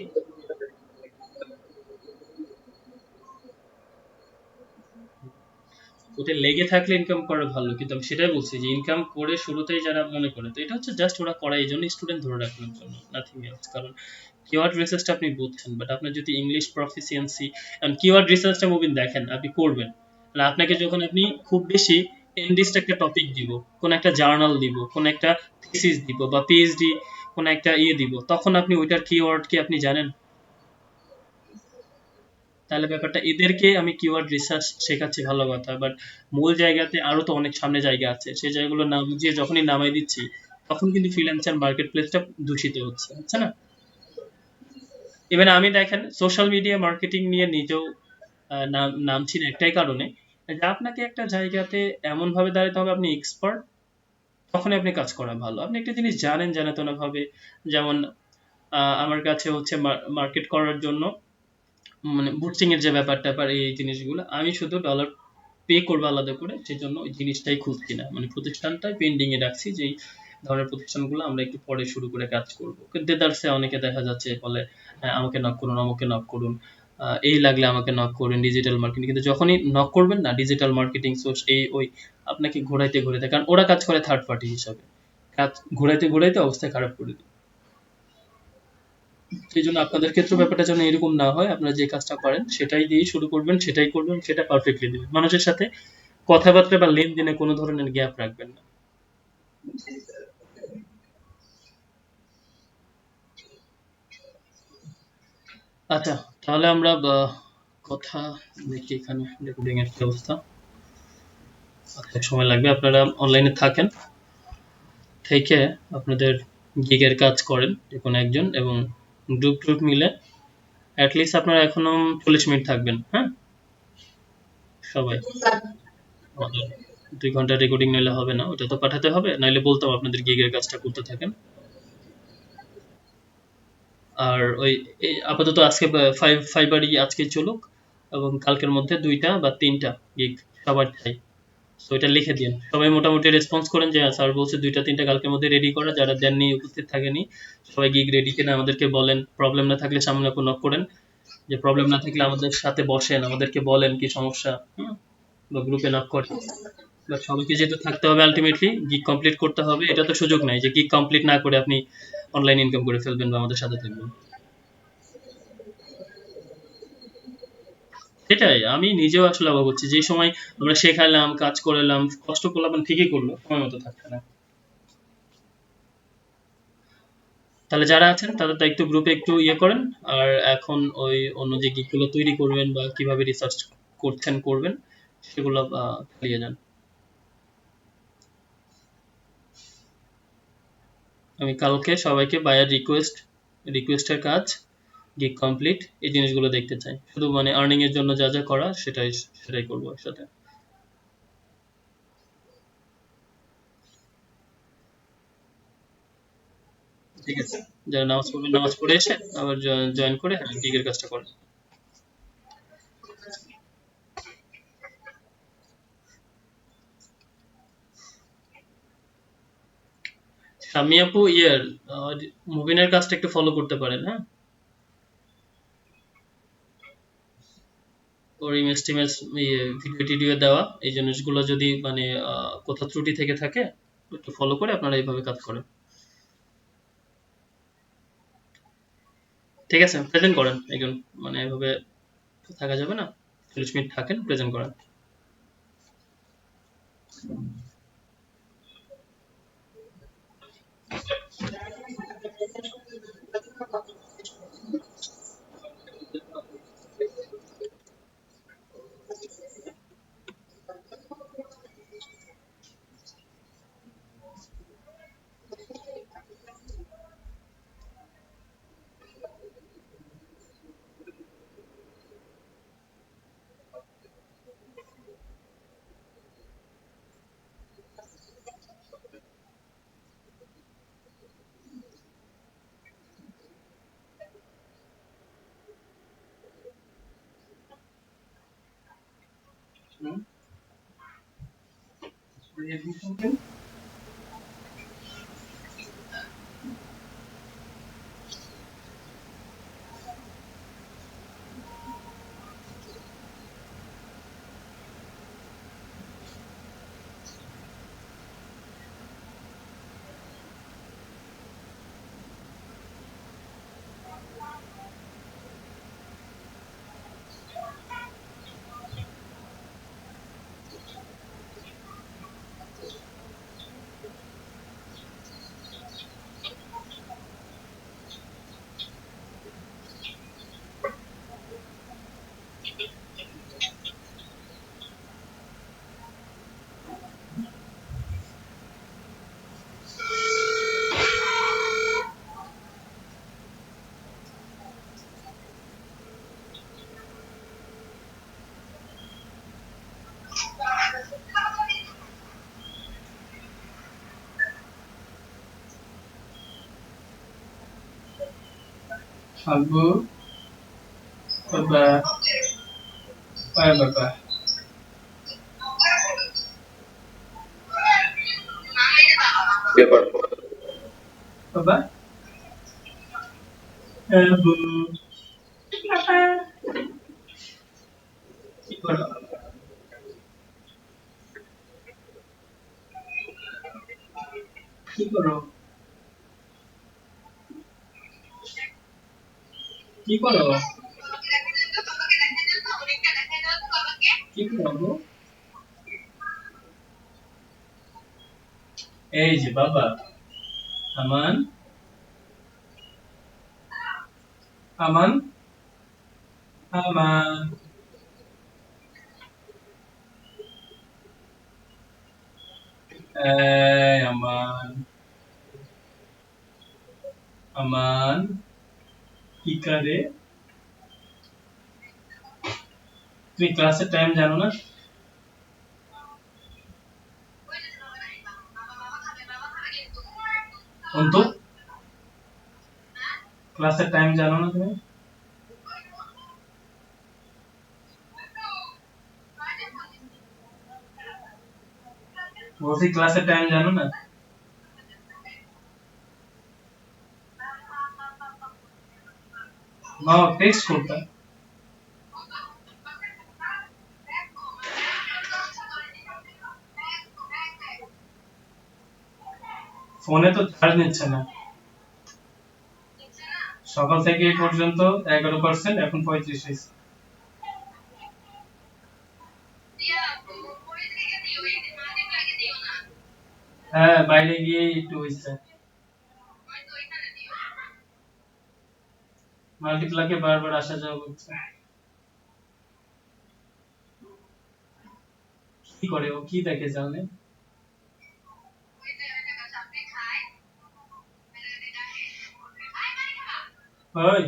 ওটা লেগে থাকলে ইনকাম করা ভালো, কিন্তু আমি সেটাই বলছি যে ইনকাম করে শুরুতেই যারা মনে করে, তো এটা হচ্ছে জাস্ট ওরা করে এই জন্য স্টুডেন্ট ধরে রাখার জন্য, নাথিং এলস। কারণ কিওয়ার্ড রিসার্চটা আপনি বুঝছেন, বাট আপনার যদি ইংলিশ প্রফিসিয়েন্সি, কিওয়ার্ড রিসার্চটা মুভিন দেখেন, আপনি করবেন, মানে আপনাকে যখন আপনি খুব বেশি এনডিস্ট একটা টপিক দিব, কোন একটা জার্নাল দিব, কোন একটা থিসিস দিব, বা পিএইচডি কোন একটা ইয়ে দিব, তখন আপনি ওইটার কিওয়ার্ড কি আপনি জানেন? তাহলে ব্যাপারটা, এদেরকে আমি কিওয়ার্ড রিসার্চ শেখাচ্ছি ভালো কথা, বাট মূল জায়গাতে আরো তো অনেক সামনে জায়গা আছে, সেই জায়গাগুলো না বুঝিয়ে যখনই নামাই দিচ্ছি, তখন কিন্তু ফ্রিল্যান্সার মার্কেট প্লেসটা দূষিত হচ্ছে, হচ্ছে না? ইভেন আমি দেখেন সোশ্যাল মিডিয়া মার্কেটিং নিয়ে নিজেও নামছি না একটাই কারণে, যে আপনাকে একটা জায়গাতে এমন ভাবে দাঁড়াতে হবে আপনি এক্সপার্ট, তখনই আপনি কাজ করা ভালো। আপনি একটা জিনিস জানেন জানাতো না ভাবে, যেমন আমার কাছে হচ্ছে মার্কেট করার জন্য, মানে বুস্টিং এর যে ব্যাপারটা ব্যাপার, এই জিনিসগুলো আমি শুধু ডলার পে করবো আলাদা করে, সেজন্য ওই জিনিসটাই খুঁজছি না, মানে প্রতিষ্ঠানটাই পেন্ডিং এ রাখছি, যে এই ধরনের প্রতিষ্ঠানগুলো আমরা একটু পরে শুরু করে কাজ করবো। কিন্তু দেদারসে অনেকে দেখা যাচ্ছে বলে, হ্যাঁ, আমাকে নক করুন, আমাকে নক করুন, এই লাগলে আমাকে নক করুন ডিজিটাল মার্কেটিং, কিন্তু যখনই নক করবেন না ডিজিটাল মার্কেটিং সোর্স এই ওই, আপনাকে ঘোরাইতে ঘোরাইতে, কারণ ওরা কাজ করে থার্ড পার্টি হিসাবে, কাজ ঘোরাইতে ঘোরাইতে অবস্থা খারাপ করে দিবে। সেই জন্য আপনাদের ক্ষেত্রে ব্যাপারটা যেন এরকম না হয়, আপনারা যে কাজটা পারেন সেটাই দিয়ে শুরু করবেন, সেটাই করবেন, সেটা পারফেক্টলি দিবেন, মানুষের সাথে কথাবার্তা বা লেনদেনে কোনো ধরনের গ্যাপ রাখবেন না। আচ্ছা, তাহলে আমরা কথা দেখি এখানে রেকর্ডিং এর কি অবস্থা। আচ্ছা, সময় লাগবে, আপনারা অনলাইনে থাকেন, থেকে আপনাদের গিগের কাজ করেন যে কোনো একজন, এবং গ্রুপ ট্রুপ মিলে অ্যাটলিস্ট আপনারা এখনো 40 মিনিট থাকবেন, হ্যাঁ, সবাই। আমাদের 2 ঘন্টা রেকর্ডিং নিলে হবে না, ওটা তো পাঠাতে হবে, নাইলে বলতাম আপনাদের গিগের কাজটা করতে থাকেন। আর ওই আপাতত আজকে ফাইবারই আজকে চলুক, এবং কালকের মধ্যে 2টা বা 3টা গিগ সবার চাই। তো এটা লিখে দিন, সবাই মোটামুটি রেসপন্স করেন যে স্যার বলছে 2টা 3টা কালকের মধ্যে রেডি করা, যারা দেননি উপস্থিত থাকেনি, সবাই গিগ রেডি কিনা আমাদেরকে বলেন, প্রবলেম না থাকলে সামনে নক করেন, যে প্রবলেম না থাকলে আমাদের সাথে বসেন, আমাদেরকে বলেন কি সমস্যা, হুম, বা গ্রুপে নক করেন। বাট সবাইকে যেহেতু থাকতে হবে, আলটিমেটলি গিগ কমপ্লিট করতে হবে, এটা তো সুযোগ নাই যে গিগ কমপ্লিট না করে আপনি অনলাইন ইনকাম করে ফেলবেন বা আমাদের সাথে থাকবেন। সেটাই, আমি নিজেও আসলে অবাক হচ্ছি, যে সময় আমরা শেখালাম, কাজ করালাম, কষ্ট করলাম, ঠিকই করলো, সময় মতো থাকছে না। তাহলে যারা আছেন তাদের দায়িত্ব গ্রুপে একটু ইয়ে করেন। আর এখন ওই অন্য যে গিকগুলো তৈরি করবেন বা কিভাবে রিসার্চ করছেন করবেন, সেগুলো চালিয়ে যান। আমি কালকে সবাইকে বায়ার রিকোয়েস্টের কাজ, গিগ কমপ্লিট, এই জিনিসগুলো দেখতে চাই, শুধু মানে আর্নিং এর জন্য যা যা করা সেটাই সেটাই করবো একসাথে। ঠিক আছে, যারা নামাজ পড়বেন নামাজ পড়ে এসে আবার জয়েন করে হ্যাঁ গিগের কাজটা করেন। শাম্মী আপু মুবিনের কাজটা একটু ফলো করতে পারেন, হ্যাঁ। ওর ইমেজ টিমেজ ভিডিও টিডিও দেওয়া এই জিনিসগুলো যদি মানে কোথাও ত্রুটি থেকে থাকে একটু ফলো করে আপনারা এইভাবে কাজ করেন। ঠিক আছে, প্রেজেন্ট করেন একজন, মানে এভাবে থাকা যাবে না, 40 মিনিট থাকেন, প্রেজেন্ট করেন। আব্বু, বাবা, বাবা, বাবা, আব্বু, বাবা, কি করো, কি করো, কি করো, কি করো আব্বু? এই যে বাবা, আমান, আমান, আমান, এই আমান, আমান, কি করে? তুমি ক্লাসের টাইম জানো না? অন্তু, ক্লাসের টাইম জানো না তুমি? বলছি ক্লাসের টাইম জানো না? না, টেক্সট করতে। ফোনে তো চার্জ নিচ্ছে না, সকাল থেকে এই পর্যন্ত 11%, এখন 35 হয়েছে। হ্যাঁ, বাইরে গিয়ে একটু হয়েছে। মাল্টিপ্লাকে বারবার আসা যাওয়া করছে। কি করে ও, কি দেখে জানে? ওই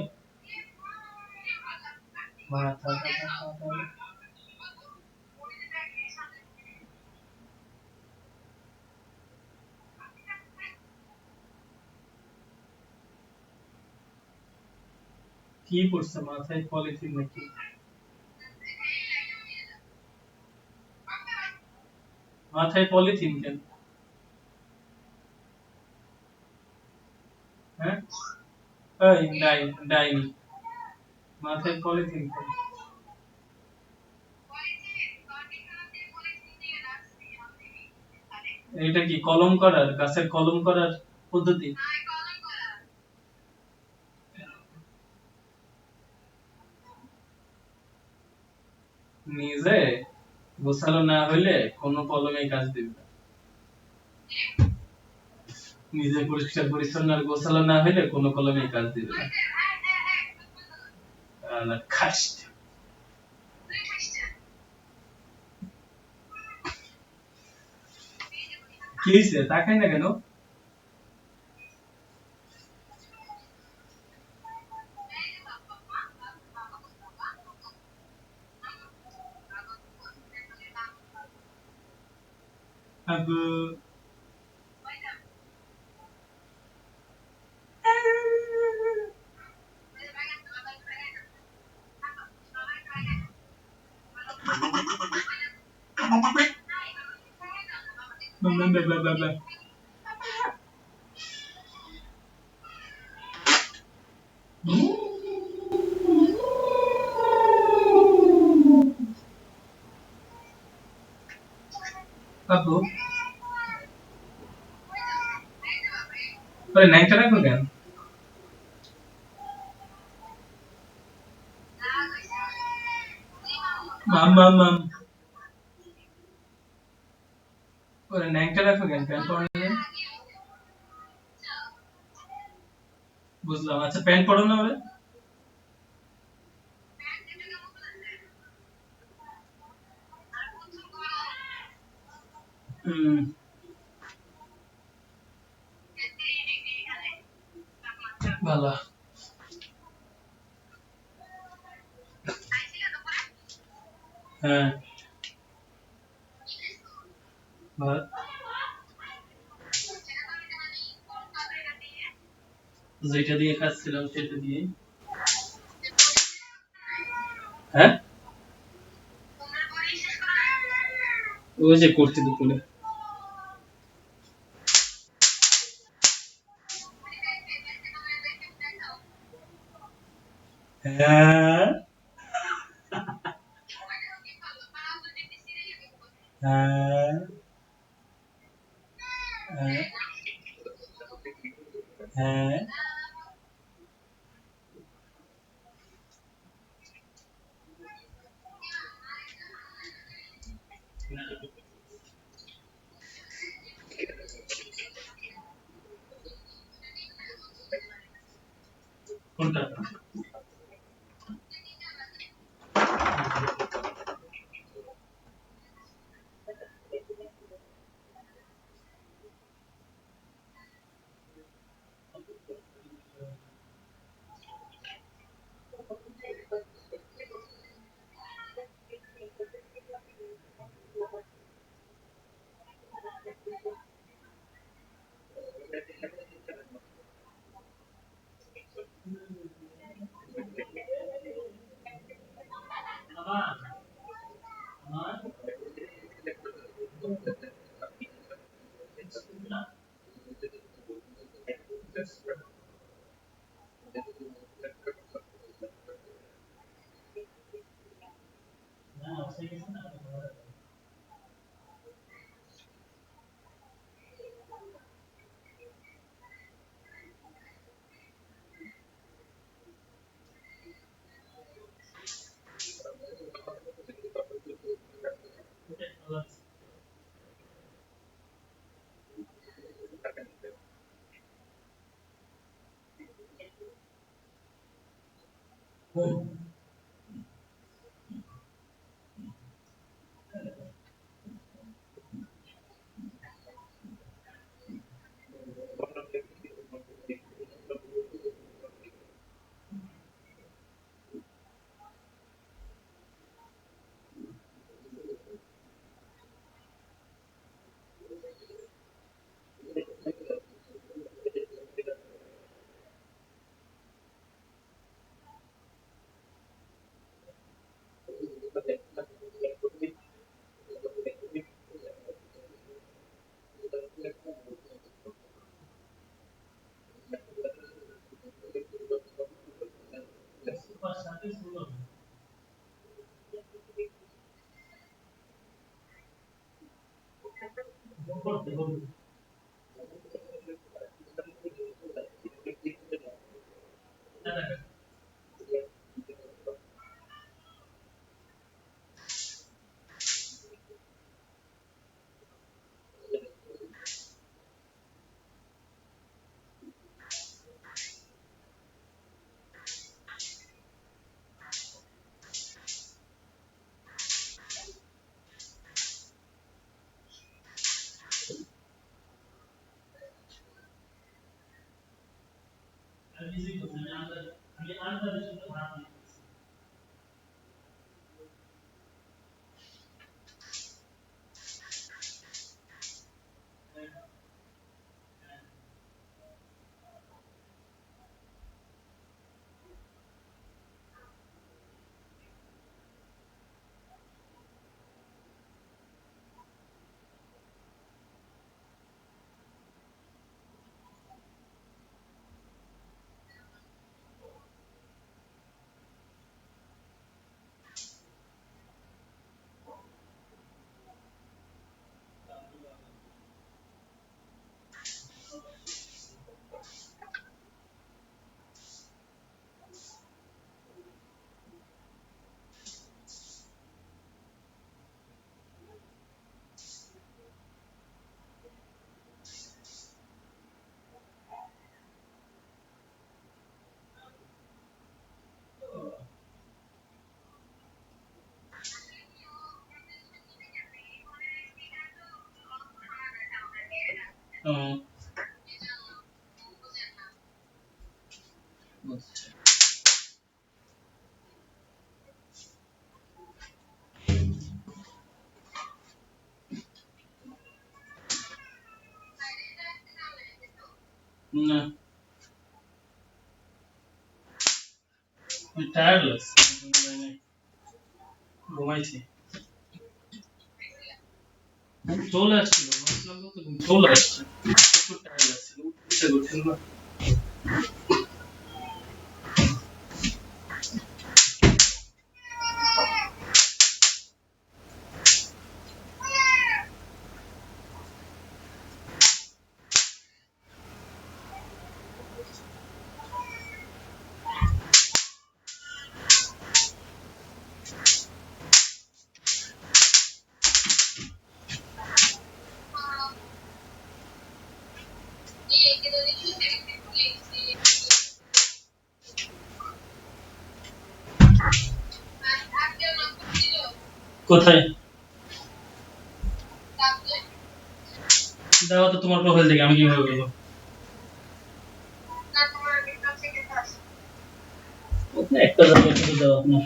মাথা ব্যথা, কি পড়ছে মাথায় পলিথিন নাকি? মাথায় পলিথিন কেন? হ্যাঁ, এই ডাইনি মাথায় পলিথিন কেন? এটা কি কলম করার, গাছের কলম করার পদ্ধতি? নিজে গোছালো না হইলে কোনো কলমে কাজ দিবে না। নিজে পরিষ্কার পরিচ্ছন্ন আর গোছালো না হইলে কোনো কলমে কাজ দিবে না। আল্লাহ খাস। কি হইছে তাকাই না কেন? আবু বাবা আবু ওরে নাইটা রাখো কেন? মাম মাম মাম ওরে নাইটা রাখো কেন? প্যান্ট পরো না? বুঝলাম, আচ্ছা প্যান্ট পরো না ওরে? হুম, ভালো। হ্যাঁ, ভাত যেটা দিয়ে খাচ্ছিলাম সেটা দিয়ে। হ্যাঁ, ওই যে করতে দুপুরে। হ্যাঁ, হ্যাঁ, হ্যাঁ, হ্যাঁ, কোনটা? ও আচ্ছা। না, আমি টায়ার্ডলেস, ঘুমাইছি। ঘুম চলে আসছিল, ভাবছিলাম তো ঘুম চলে আসছে, একটু টায়ার্ড লাগছিল, উঠতে ইচ্ছা করছিল না। কোথায় দাও তো তোমার প্রোফাইল থেকে, আমি কিভাবে বলবো? একটা জায়গায় থেকে দাও আপনার।